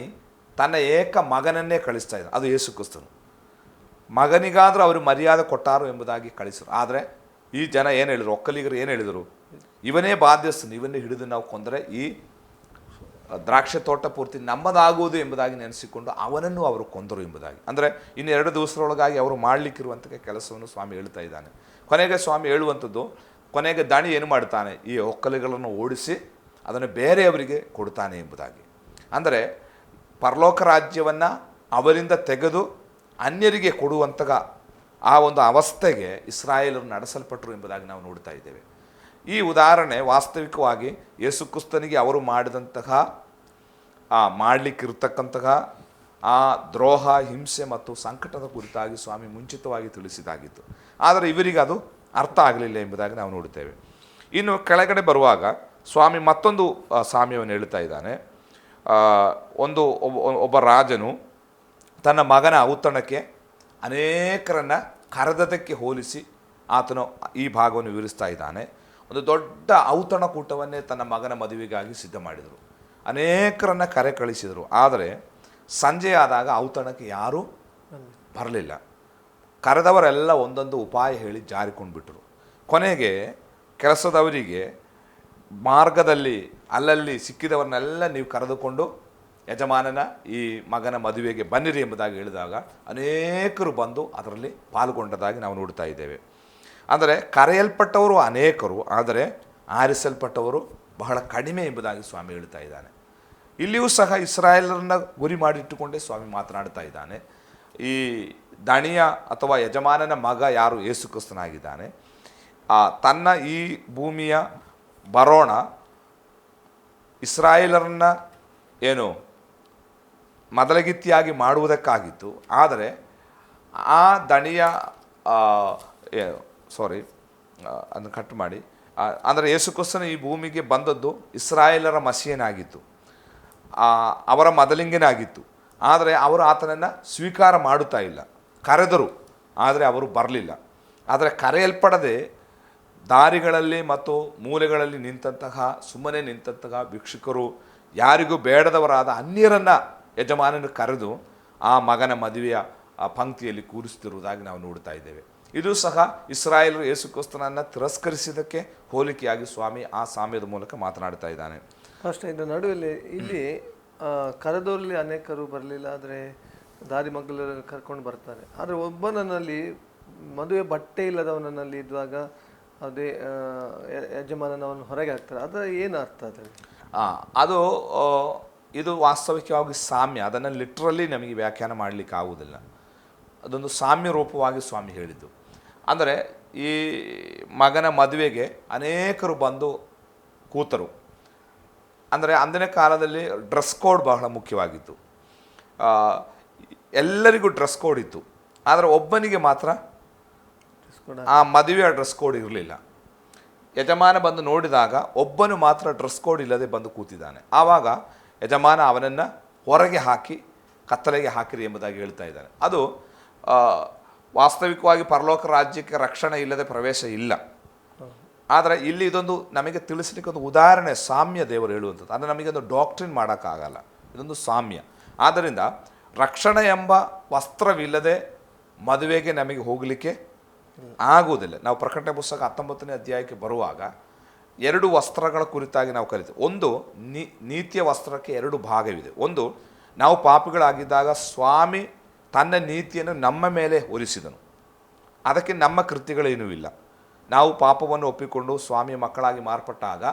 ತನ್ನ ಏಕ ಮಗನನ್ನೇ ಕಳಿಸ್ತಾ ಇದ್ದ, ಅದು ಯೇಸು ಕ್ರಿಸ್ತನು. ಮಗನಿಗಾದರೂ ಅವರು ಮರ್ಯಾದೆ ಕೊಟ್ಟಾರು ಎಂಬುದಾಗಿ ಕಳಿಸರು. ಆದರೆ ಈ ಜನ ಏನು ಹೇಳಿದರು, ಒಕ್ಕಲಿಗರು ಏನು ಹೇಳಿದರು, ಇವನೇ ಬಾಧ್ಯಸ್ಥನು, ಇವನ್ನೇ ಹಿಡಿದು ನಾವು ಕೊಂದರೆ ಈ ದ್ರಾಕ್ಷೆ ತೋಟ ಪೂರ್ತಿ ನಮ್ಮದಾಗುವುದು ಎಂಬುದಾಗಿ ನೆನೆಸಿಕೊಂಡು ಅವನನ್ನು ಅವರು ಕೊಂದರು ಎಂಬುದಾಗಿ. ಅಂದರೆ ಇನ್ನು 2 ದಿವಸದೊಳಗಾಗಿ ಅವರು ಮಾಡಲಿಕ್ಕಿರುವಂಥ ಕೆಲಸವನ್ನು ಸ್ವಾಮಿ ಹೇಳ್ತಾ ಇದ್ದಾನೆ. ಕೊನೆಗೆ ಸ್ವಾಮಿ ಹೇಳುವಂಥದ್ದು, ಕೊನೆಗೆ ದಣಿ ಏನು ಮಾಡ್ತಾನೆ, ಈ ಒಕ್ಕಲಿಗರನ್ನು ಓಡಿಸಿ ಅದನ್ನು ಬೇರೆಯವರಿಗೆ ಕೊಡ್ತಾನೆ ಎಂಬುದಾಗಿ. ಅಂದರೆ ಪರಲೋಕ ರಾಜ್ಯವನ್ನು ಅವರಿಂದ ತೆಗೆದು ಅನ್ಯರಿಗೆ ಕೊಡುವಂತಹ ಆ ಒಂದು ಅವಸ್ಥೆಗೆ ಇಸ್ರಾಯೇಲರು ನಡೆಸಲ್ಪಟ್ಟರು ಎಂಬುದಾಗಿ ನಾವು ನೋಡ್ತಾ ಇದ್ದೇವೆ. ಈ ಉದಾಹರಣೆ ವಾಸ್ತವಿಕವಾಗಿ ಯೇಸು ಕ್ರಿಸ್ತನಿಗೆ ಅವರು ಮಾಡಿದಂತಹ ಮಾಡಲಿಕ್ಕಿರ್ತಕ್ಕಂತಹ ಆ ದ್ರೋಹ, ಹಿಂಸೆ ಮತ್ತು ಸಂಕಟದ ಕುರಿತಾಗಿ ಸ್ವಾಮಿ ಮುಂಚಿತವಾಗಿ ತಿಳಿಸಿದಾಗಿತ್ತು. ಆದರೆ ಇವರಿಗೆ ಅದು ಅರ್ಥ ಆಗಲಿಲ್ಲ ಎಂಬುದಾಗಿ ನಾವು ನೋಡುತ್ತೇವೆ. ಇನ್ನು ಕೆಳಗಡೆ ಬರುವಾಗ ಸ್ವಾಮಿ ಮತ್ತೊಂದು ಸಾಮ್ಯವನ್ನು ಹೇಳ್ತಾ ಇದ್ದಾನೆ. ಒಬ್ಬ ರಾಜನು ತನ್ನ ಮಗನ ಔತಣಕ್ಕೆ ಅನೇಕರನ್ನು ಕರೆದದಕ್ಕೆ ಹೋಲಿಸಿ ಆತನು ಈ ಭಾಗವನ್ನು ವಿವರಿಸ್ತಾ ಇದ್ದಾನೆ. ಒಂದು ದೊಡ್ಡ ಔತಣ ಕೂಟವನ್ನೇ ತನ್ನ ಮಗನ ಮದುವೆಗಾಗಿ ಸಿದ್ಧ ಮಾಡಿದರು. ಅನೇಕರನ್ನು ಕರೆ ಕಳಿಸಿದರು. ಆದರೆ ಸಂಜೆ ಆದಾಗ ಔತಣಕ್ಕೆ ಯಾರೂ ಬರಲಿಲ್ಲ. ಕರೆದವರೆಲ್ಲ ಒಂದೊಂದು ಉಪಾಯ ಹೇಳಿ ಜಾರಿಕೊಂಡ್ಬಿಟ್ರು. ಕೊನೆಗೆ ಕೆಲಸದವರಿಗೆ ಮಾರ್ಗದಲ್ಲಿ ಅಲ್ಲಲ್ಲಿ ಸಿಕ್ಕಿದವರನ್ನೆಲ್ಲ ನೀವು ಕರೆದುಕೊಂಡು ಯಜಮಾನನ ಈ ಮಗನ ಮದುವೆಗೆ ಬನ್ನಿರಿ ಎಂಬುದಾಗಿ ಹೇಳಿದಾಗ ಅನೇಕರು ಬಂದು ಅದರಲ್ಲಿ ಪಾಲ್ಗೊಂಡದಾಗಿ ನಾವು ನೋಡ್ತಾ ಇದ್ದೇವೆ. ಅಂದರೆ ಕರೆಯಲ್ಪಟ್ಟವರು ಅನೇಕರು, ಆದರೆ ಆರಿಸಲ್ಪಟ್ಟವರು ಬಹಳ ಕಡಿಮೆ ಎಂಬುದಾಗಿ ಸ್ವಾಮಿ ಹೇಳ್ತಾ ಇದ್ದಾನೆ. ಇಲ್ಲಿಯೂ ಸಹ ಇಸ್ರಾಯೇಲರನ್ನ ಗುರಿ ಮಾಡಿಟ್ಟುಕೊಂಡೇ ಸ್ವಾಮಿ ಮಾತನಾಡ್ತಾ ಇದ್ದಾನೆ. ಈ ದಣಿಯ ಅಥವಾ ಯಜಮಾನನ ಮಗ ಯಾರು ಯೇಸು ಕ್ರಿಸ್ತನಾಗಿದ್ದಾನೆ, ತನ್ನ ಈ ಭೂಮಿಯ ಬರೋಣ ಇಸ್ರಾಯೇಲರನ್ನ ಏನು ಮೊದಲಗಿತ್ತಿಯಾಗಿ ಮಾಡುವುದಕ್ಕಾಗಿತ್ತು. ಆದರೆ ಆ ದಣಿಯ ಅದನ್ನು ಕಟ್ ಮಾಡಿ, ಅಂದರೆ ಯೇಸು ಕ್ರಿಸ್ತನ ಈ ಭೂಮಿಗೆ ಬಂದದ್ದು ಇಸ್ರಾಯೇಲರ ಮಸಿಯನಾಗಿತ್ತು, ಅವರ ಮೊದಲಿಂಗನಾಗಿತ್ತು. ಆದರೆ ಅವರು ಆತನನ್ನು ಸ್ವೀಕಾರ ಮಾಡುತ್ತಾ ಇಲ್ಲ. ಕರೆದರು, ಆದರೆ ಅವರು ಬರಲಿಲ್ಲ. ಆದರೆ ಕರೆಯಲ್ಪಡದೆ ದಾರಿಗಳಲ್ಲಿ ಮತ್ತು ಮೂಲೆಗಳಲ್ಲಿ ನಿಂತಹ, ಸುಮ್ಮನೆ ನಿಂತಹ ಭಿಕ್ಷುಕರು, ಯಾರಿಗೂ ಬೇಡದವರಾದ ಅನ್ಯರನ್ನು ಯಜಮಾನನು ಕರೆದು ಆ ಮಗನ ಮದುವೆಯ ಆ ಪಂಕ್ತಿಯಲ್ಲಿ ಕೂರಿಸ್ತಿರುವುದಾಗಿ ನಾವು ನೋಡ್ತಾ ಇದ್ದೇವೆ. ಇದು ಸಹ ಇಸ್ರಾಯೇಲರು ಯೇಸು ಕ್ರಿಸ್ತನನ್ನು ತಿರಸ್ಕರಿಸಿದ್ದಕ್ಕೆ ಹೋಲಿಕೆಯಾಗಿ ಸ್ವಾಮಿ ಆ ಸಾಮ್ಯದ ಮೂಲಕ ಮಾತನಾಡ್ತಾ ಇದ್ದಾನೆ.
ಅಷ್ಟೇ. ಇದರ ನಡುವೆ ಇಲ್ಲಿ ಕರೆದವರಲ್ಲಿ ಅನೇಕರು ಬರಲಿಲ್ಲ, ಆದರೆ ದಾರಿ ಮಗ್ಗಲಲ್ಲಿ ಕರ್ಕೊಂಡು ಬರ್ತಾರೆ. ಆದರೆ ಒಬ್ಬನಲ್ಲಿ ಮದುವೆ ಬಟ್ಟೆ ಇಲ್ಲದವನಲ್ಲಿ ಇದ್ದಾಗ ಅದೇ ಯಜಮಾನನವನ್ನು ಹೊರಗೆ ಹಾಕ್ತಾರೆ. ಅದರ ಏನು ಅರ್ಥ ಅದರಲ್ಲಿ?
ಅದು ಇದು ವಾಸ್ತವಿಕವಾಗಿ ಸಾಮ್ಯ. ಅದನ್ನು ಲಿಟ್ರಲಿ ನಮಗೆ ವ್ಯಾಖ್ಯಾನ ಮಾಡಲಿಕ್ಕೆ ಆಗುವುದಿಲ್ಲ. ಅದೊಂದು ಸಾಮ್ಯ ರೂಪವಾಗಿ ಸ್ವಾಮಿ ಹೇಳಿದ್ದು. ಅಂದರೆ ಈ ಮಗನ ಮದುವೆಗೆ ಅನೇಕರು ಬಂದು ಕೂತರು. ಅಂದರೆ ಅಂದಿನ ಕಾಲದಲ್ಲಿ ಡ್ರೆಸ್ ಕೋಡ್ ಬಹಳ ಮುಖ್ಯವಾಗಿತ್ತು. ಎಲ್ಲರಿಗೂ ಡ್ರೆಸ್ ಕೋಡ್ ಇತ್ತು, ಆದರೆ ಒಬ್ಬನಿಗೆ ಮಾತ್ರ ಆ ಮದುವೆಯ ಡ್ರೆಸ್ ಕೋಡ್ ಇರಲಿಲ್ಲ. ಯಜಮಾನ ಬಂದು ನೋಡಿದಾಗ ಒಬ್ಬನು ಮಾತ್ರ ಡ್ರೆಸ್ ಕೋಡ್ ಇಲ್ಲದೆ ಬಂದು ಕೂತಿದ್ದಾನೆ. ಆವಾಗ ಯಜಮಾನ ಅವನನ್ನು ಹೊರಗೆ ಹಾಕಿ ಕತ್ತಲೆಗೆ ಹಾಕಿರಿ ಎಂಬುದಾಗಿ ಹೇಳ್ತಾ ಇದ್ದಾನೆ. ಅದು ವಾಸ್ತವಿಕವಾಗಿ ಪರಲೋಕ ರಾಜ್ಯಕ್ಕೆ ರಕ್ಷಣೆ ಇಲ್ಲದೆ ಪ್ರವೇಶ ಇಲ್ಲ. ಆದರೆ ಇಲ್ಲಿ ಇದೊಂದು ನಮಗೆ ತಿಳಿಸ್ಲಿಕ್ಕೆ ಒಂದು ಉದಾಹರಣೆ, ಸಾಮ್ಯ ದೇವರು ಹೇಳುವಂಥದ್ದು. ಅಂದರೆ ನಮಗೊಂದು ಡಾಕ್ಟ್ರಿನ್ ಮಾಡೋಕ್ಕಾಗಲ್ಲ, ಇದೊಂದು ಸಾಮ್ಯ. ಆದ್ದರಿಂದ ರಕ್ಷಣೆ ಎಂಬ ವಸ್ತ್ರವಿಲ್ಲದೆ ಮದುವೆಗೆ ನಮಗೆ ಹೋಗಲಿಕ್ಕೆ ಆಗುವುದಿಲ್ಲ. ನಾವು ಪ್ರಕಟಣೆ ಪುಸ್ತಕ 19ನೇ ಅಧ್ಯಾಯಕ್ಕೆ ಬರುವಾಗ 2 ವಸ್ತ್ರಗಳ ಕುರಿತಾಗಿ ನಾವು ಕಲಿತೇವೆ. ಒಂದು ನೀತಿಯ ವಸ್ತ್ರಕ್ಕೆ 2 ಭಾಗವಿದೆ. ಒಂದು, ನಾವು ಪಾಪಿಗಳಾಗಿದ್ದಾಗ ಸ್ವಾಮಿ ತನ್ನ ನೀತಿಯನ್ನು ನಮ್ಮ ಮೇಲೆ ಹೊರಿಸಿದನು, ಅದಕ್ಕೆ ನಮ್ಮ ಕೃತ್ಯಗಳೇನೂ ಇಲ್ಲ. ನಾವು ಪಾಪವನ್ನು ಒಪ್ಪಿಕೊಂಡು ಸ್ವಾಮಿಯ ಮಕ್ಕಳಾಗಿ ಮಾರ್ಪಟ್ಟಾಗ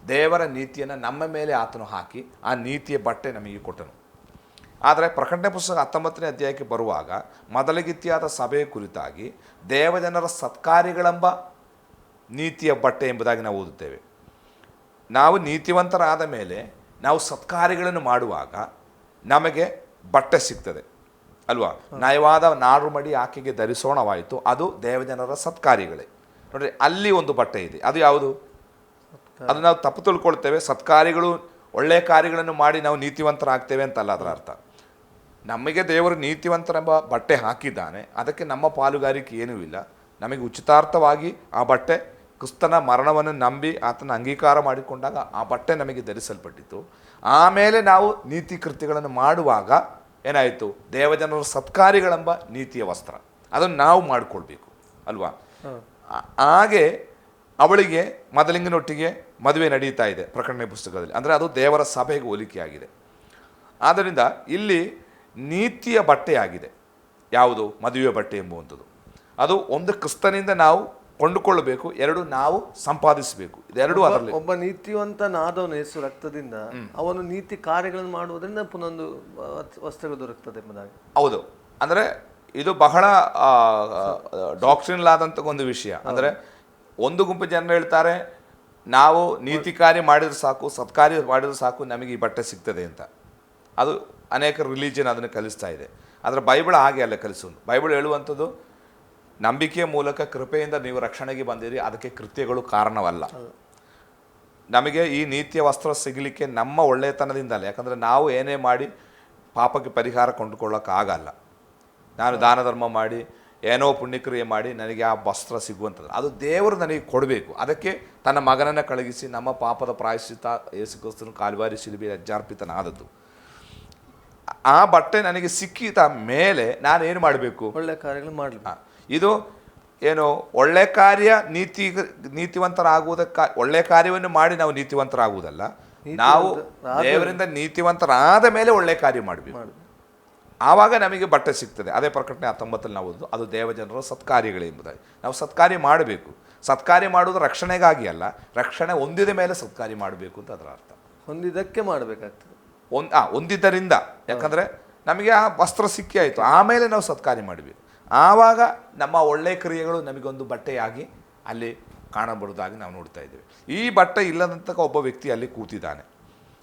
ದೇವರ ನೀತಿಯನ್ನು ನಮ್ಮ ಮೇಲೆ ಆತನು ಹಾಕಿ ಆ ನೀತಿಯ ಬಟ್ಟೆ ನಮಗೆ ಕೊಟ್ಟನು. ಆದರೆ ಪ್ರಕಟಣೆ ಪುಸ್ತಕ 19ನೇ ಅಧ್ಯಾಯಕ್ಕೆ ಬರುವಾಗ ಮೊದಲಗಿತ್ತಿಯಾದ ಸಭೆಯ ಕುರಿತಾಗಿ ದೇವಜನರ ಸತ್ಕಾರ್ಯಗಳೆಂಬ ನೀತಿಯ ಬಟ್ಟೆ ಎಂಬುದಾಗಿ ನಾವು ಓದುತ್ತೇವೆ. ನಾವು ನೀತಿವಂತರಾದ ಮೇಲೆ ನಾವು ಸತ್ಕಾರ್ಯಗಳನ್ನು ಮಾಡುವಾಗ ನಮಗೆ ಬಟ್ಟೆ ಸಿಗ್ತದೆ ಅಲ್ವಾ? ನಯವಾದ ನಾರುಮಡಿ ಆಕೆಗೆ ಧರಿಸೋಣವಾಯಿತು, ಅದು ದೇವಜನರ ಸತ್ಕಾರ್ಯಗಳೇ. ನೋಡ್ರಿ, ಅಲ್ಲಿ ಒಂದು ಬಟ್ಟೆ ಇದೆ. ಅದು ಯಾವುದು? ಅದು ನಾವು ತಪ್ಪು ತಿಳ್ಕೊಳ್ತೇವೆ. ಸತ್ಕಾರ್ಯಗಳು, ಒಳ್ಳೆಯ ಕಾರ್ಯಗಳನ್ನು ಮಾಡಿ ನಾವು ನೀತಿವಂತರಾಗ್ತೇವೆ ಅಂತಲ್ಲ ಅದರ ಅರ್ಥ. ನಮಗೆ ದೇವರು ನೀತಿವಂತರೆಂಬ ಬಟ್ಟೆ ಹಾಕಿದ್ದಾನೆ, ಅದಕ್ಕೆ ನಮ್ಮ ಪಾಲುಗಾರಿಕೆ ಏನೂ ಇಲ್ಲ. ನಮಗೆ ಉಚಿತಾರ್ಥವಾಗಿ ಆ ಬಟ್ಟೆ ಕ್ರಿಸ್ತನ ಮರಣವನ್ನು ನಂಬಿ ಆತನ ಅಂಗೀಕಾರ ಮಾಡಿಕೊಂಡಾಗ ಆ ಬಟ್ಟೆ ನಮಗೆ ಧರಿಸಲ್ಪಟ್ಟಿತ್ತು. ಆಮೇಲೆ ನಾವು ನೀತಿ ಕೃತ್ಯಗಳನ್ನು ಮಾಡುವಾಗ ಏನಾಯಿತು? ದೇವಜನರ ಸತ್ಕಾರ್ಯಗಳೆಂಬ ನೀತಿಯ ವಸ್ತ್ರ, ಅದನ್ನು ನಾವು ಮಾಡಿಕೊಳ್ಬೇಕು ಅಲ್ವಾ? ಹಾಗೆ ಅವಳಿಗೆ ಮೊದಲಿಂಗನೊಟ್ಟಿಗೆ ಮದುವೆ ನಡೀತಾ ಇದೆ ಪ್ರಕಟಣೆ ಪುಸ್ತಕದಲ್ಲಿ. ಅಂದರೆ ಅದು ದೇವರ ಸಭೆಗೆ ಹೋಲಿಕೆಯಾಗಿದೆ. ಆದ್ದರಿಂದ ಇಲ್ಲಿ ನೀತಿಯ ಬಟ್ಟೆಯಾಗಿದೆ ಯಾವುದು? ಮದುವೆ ಬಟ್ಟೆ ಎಂಬುವಂಥದ್ದು. ಅದು ಒಂದು ಕ್ರಿಸ್ತನಿಂದ ನಾವು ಕೊಂಡುಕೊಳ್ಳಬೇಕು, 2 ನಾವು ಸಂಪಾದಿಸಬೇಕು. ಇದೆರಡೂ ಅದರಲ್ಲಿ.
ಒಬ್ಬ ನೀತಿವಂತನಾದವನು ಯೇಸು ರಕ್ತದಿಂದ ಅವನು ನೀತಿ ಕಾರ್ಯಗಳನ್ನು ಮಾಡುವುದರಿಂದ ಪುನೊಂದು ವಸ್ತ್ರಗಳು ದೊರಕ್ತದೆ ಎಂಬುದಾಗಿ.
ಹೌದು. ಅಂದರೆ ಇದು ಬಹಳ ಡಾಕ್ಟ್ರಿನಲ್ ಆದಂಥ ಒಂದು ವಿಷಯ. ಅಂದರೆ ಒಂದು ಗುಂಪು ಜನರು ಹೇಳ್ತಾರೆ, ನಾವು ನೀತಿ ಕಾರ್ಯ ಮಾಡಿದ್ರೆ ಸಾಕು, ಸತ್ಕಾರ್ಯ ಮಾಡಿದ್ರೆ ಸಾಕು, ನಮಗೆ ಈ ಬಟ್ಟೆ ಸಿಗ್ತದೆ ಅಂತ. ಅದು ಅನೇಕ ರಿಲಿಜಿಯನ್ ಅದನ್ನು ಕಲಿಸ್ತಾ ಇದೆ. ಆದರೆ ಬೈಬಲ್ ಹಾಗೆ ಅಲ್ಲ ಕಲಿಸೋದು. ಬೈಬಲ್ ಹೇಳುವಂಥದ್ದು, ನಂಬಿಕೆಯ ಮೂಲಕ ಕೃಪೆಯಿಂದ ನೀವು ರಕ್ಷಣೆಗೆ ಬಂದಿರಿ, ಅದಕ್ಕೆ ಕೃತ್ಯಗಳು ಕಾರಣವಲ್ಲ. ನಮಗೆ ಈ ನೀತಿಯ ವಸ್ತ್ರ ಸಿಗಲಿಕ್ಕೆ ನಮ್ಮ ಒಳ್ಳೆಯತನದಿಂದಲ್ಲ. ಯಾಕಂದರೆ ನಾವು ಏನೇ ಮಾಡಿ ಪಾಪಕ್ಕೆ ಪರಿಹಾರ ಕೊಂಡುಕೊಳ್ಳೋಕ್ಕಾಗಲ್ಲ. ನಾನು ದಾನ ಧರ್ಮ ಮಾಡಿ ಏನೋ ಪುಣ್ಯಕ್ರಿಯೆ ಮಾಡಿ ನನಗೆ ಆ ವಸ್ತ್ರ ಸಿಗುವಂಥದ್ದು, ಅದು ದೇವರು ನನಗೆ ಕೊಡಬೇಕು. ಅದಕ್ಕೆ ತನ್ನ ಮಗನನ್ನು ಕಳುಹಿಸಿ ನಮ್ಮ ಪಾಪದ ಪ್ರಾಯಶ್ಚಿತ್ತ ಯೇಸು ಕ್ರಿಸ್ತನು ಕಾಲ್ವಾರಿ ಶಿಲುಬೆಯಲ್ಲಿ ಅಜ್ಜಾರ್ಪಿತನಾದದ್ದು. ಆ ಬಟ್ಟೆ ನನಗೆ ಸಿಕ್ಕಿದ ಮೇಲೆ ನಾನೇನು ಮಾಡಬೇಕು?
ಒಳ್ಳೆಯ ಕಾರ್ಯಗಳು ಮಾಡಬೇಕು.
ಇದು ಏನು ಒಳ್ಳೆ ಕಾರ್ಯ ಒಳ್ಳೆ ಕಾರ್ಯವನ್ನು ಮಾಡಿ ನಾವು ನೀತಿವಂತರಾಗುವುದಲ್ಲ, ನಾವು ದೇವರಿಂದ ನೀತಿವಂತರಾದ ಮೇಲೆ ಒಳ್ಳೆ ಕಾರ್ಯ ಮಾಡಬೇಕು. ಆವಾಗ ನಮಗೆ ಬಟ್ಟೆ ಸಿಗ್ತದೆ. ಅದೇ ಪ್ರಕಟಣೆ 19 ನಾವು ಓದೋದು, ಅದು ದೇವಜನರ ಸತ್ಕಾರ್ಯಗಳೆಂಬುದಾಗಿ. ನಾವು ಸತ್ಕಾರ್ಯ ಮಾಡಬೇಕು. ಸತ್ಕಾರ್ಯ ಮಾಡುವುದು ರಕ್ಷಣೆಗಾಗಿ ಅಲ್ಲ, ರಕ್ಷಣೆ ಹೊಂದಿದ ಮೇಲೆ ಸತ್ಕಾರ್ಯ ಮಾಡಬೇಕು ಅಂತ ಅದರ ಅರ್ಥ.
ಹೊಂದಿದ್ದಕ್ಕೆ ಮಾಡಬೇಕಾಗ್ತದೆ.
ಹೊಂದಿದ್ದರಿಂದ, ಯಾಕಂದರೆ ನಮಗೆ ಆ ವಸ್ತ್ರ ಸಿಕ್ಕಿ ಆಯಿತು, ಆಮೇಲೆ ನಾವು ಸತ್ಕಾರ್ಯ ಮಾಡಬೇಕು. ಆವಾಗ ನಮ್ಮ ಒಳ್ಳೆಯ ಕ್ರಿಯೆಗಳು ನಮಗೊಂದು ಬಟ್ಟೆಯಾಗಿ ಅಲ್ಲಿ ಕಾಣಬರುವುದಾಗಿ ನಾವು ನೋಡ್ತಾ ಇದ್ದೇವೆ. ಈ ಬಟ್ಟೆ ಇಲ್ಲದಂಥ ಒಬ್ಬ ವ್ಯಕ್ತಿ ಅಲ್ಲಿ ಕೂತಿದ್ದಾನೆ,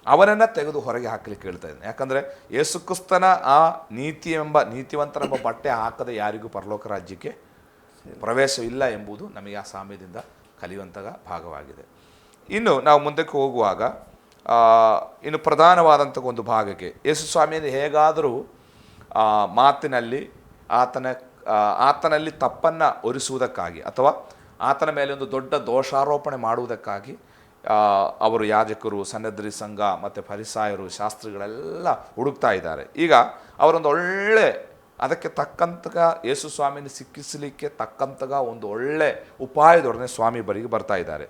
ಅವನನ್ನು ತೆಗೆದು ಹೊರಗೆ ಹಾಕಲಿಕ್ಕೆ ಹೇಳ್ತಾ ಇದ್ದಾನೆ. ಯಾಕಂದರೆ ಯೇಸುಕ್ರಿಸ್ತನ ಆ ನೀತಿವಂತನೆಂಬ ಬಟ್ಟೆ ಹಾಕದೆ ಯಾರಿಗೂ ಪರಲೋಕ ರಾಜ್ಯಕ್ಕೆ ಪ್ರವೇಶವಿಲ್ಲ ಎಂಬುದು ನಮಗೆ ಆ ಸಾಮ್ಯದಿಂದ ಕಲಿಯುವಂತಹ ಭಾಗವಾಗಿದೆ. ಇನ್ನು ನಾವು ಮುಂದಕ್ಕೆ ಹೋಗುವಾಗ ಇನ್ನು ಪ್ರಧಾನವಾದಂಥ ಒಂದು ಭಾಗಕ್ಕೆ, ಯೇಸು ಸ್ವಾಮಿಯನ್ನು ಹೇಗಾದರೂ ಮಾತಿನಲ್ಲಿ ಆತನಲ್ಲಿ ತಪ್ಪನ್ನು ಹೊರಿಸುವುದಕ್ಕಾಗಿ ಅಥವಾ ಆತನ ಮೇಲೆ ಒಂದು ದೊಡ್ಡ ದೋಷಾರೋಪಣೆ ಮಾಡುವುದಕ್ಕಾಗಿ ಅವರು ಯಾಜಕರು, ಸನ್ನದ್ರಿ ಸಂಘ ಮತ್ತು ಫರಿಸಾಯರು, ಶಾಸ್ತ್ರಿಗಳೆಲ್ಲ ಹುಡುಕ್ತಾ ಇದ್ದಾರೆ. ಈಗ ಅವರೊಂದು ಒಳ್ಳೆ ಅದಕ್ಕೆ ತಕ್ಕಂತಹ ಯೇಸು ಸ್ವಾಮಿಯನ್ನು ಸಿಕ್ಕಿಸಲಿಕ್ಕೆ ತಕ್ಕಂತಹ ಒಂದು ಒಳ್ಳೆ ಉಪಾಯದೊಡನೆ ಸ್ವಾಮಿ ಬರಿಗೆ ಬರ್ತಾ ಇದ್ದಾರೆ.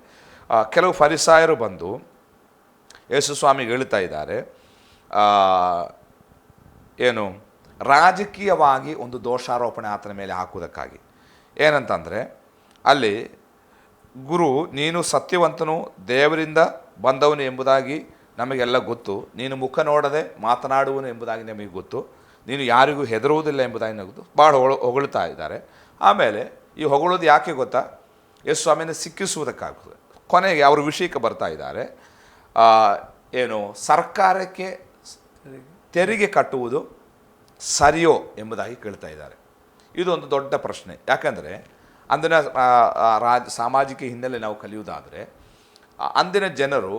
ಕೆಲವು ಫರಿಸಾಯರು ಬಂದು ಯೇಸು ಸ್ವಾಮಿಗೆ ಹೇಳ್ತಾ ಇದ್ದಾರೆ, ಏನು ರಾಜಕೀಯವಾಗಿ ಒಂದು ದೋಷಾರೋಪಣೆ ಆತನ ಮೇಲೆ ಹಾಕುವುದಕ್ಕಾಗಿ. ಏನಂತಂದರೆ ಅಲ್ಲಿ, ಗುರು ನೀನು ಸತ್ಯವಂತನು, ದೇವರಿಂದ ಬಂದವನು ಎಂಬುದಾಗಿ ನಮಗೆಲ್ಲ ಗೊತ್ತು, ನೀನು ಮುಖ ನೋಡದೆ ಮಾತನಾಡುವನು ಎಂಬುದಾಗಿ ನಮಗೆ ಗೊತ್ತು, ನೀನು ಯಾರಿಗೂ ಹೆದರುವುದಿಲ್ಲ ಎಂಬುದಾಗಿ ನಮಗೆ ಗೊತ್ತು. ಭಾಳ ಹೊಗಳ್ತಾ ಇದ್ದಾರೆ. ಆಮೇಲೆ ಈ ಹೊಗಳೋದು ಯಾಕೆ ಗೊತ್ತಾ? ಯೇಸು ಸ್ವಾಮಿಯನ್ನು ಸಿಕ್ಕಿಸುವುದಕ್ಕಾಗ್ತದೆ. ಕೊನೆಗೆ ಅವ್ರ ವಿಷಯಕ್ಕೆ ಬರ್ತಾ ಇದ್ದಾರೆ, ಏನು ಸರ್ಕಾರಕ್ಕೆ ತೆರಿಗೆ ಕಟ್ಟುವುದು ಸರಿಯೋ ಎಂಬುದಾಗಿ ಕೇಳ್ತಾ ಇದ್ದಾರೆ. ಇದೊಂದು ದೊಡ್ಡ ಪ್ರಶ್ನೆ. ಯಾಕಂದರೆ ಅಂದಿನ ಸಾಮಾಜಿಕ ಹಿನ್ನೆಲೆ ನಾವು ಕಲಿಯುವುದಾದರೆ, ಅಂದಿನ ಜನರು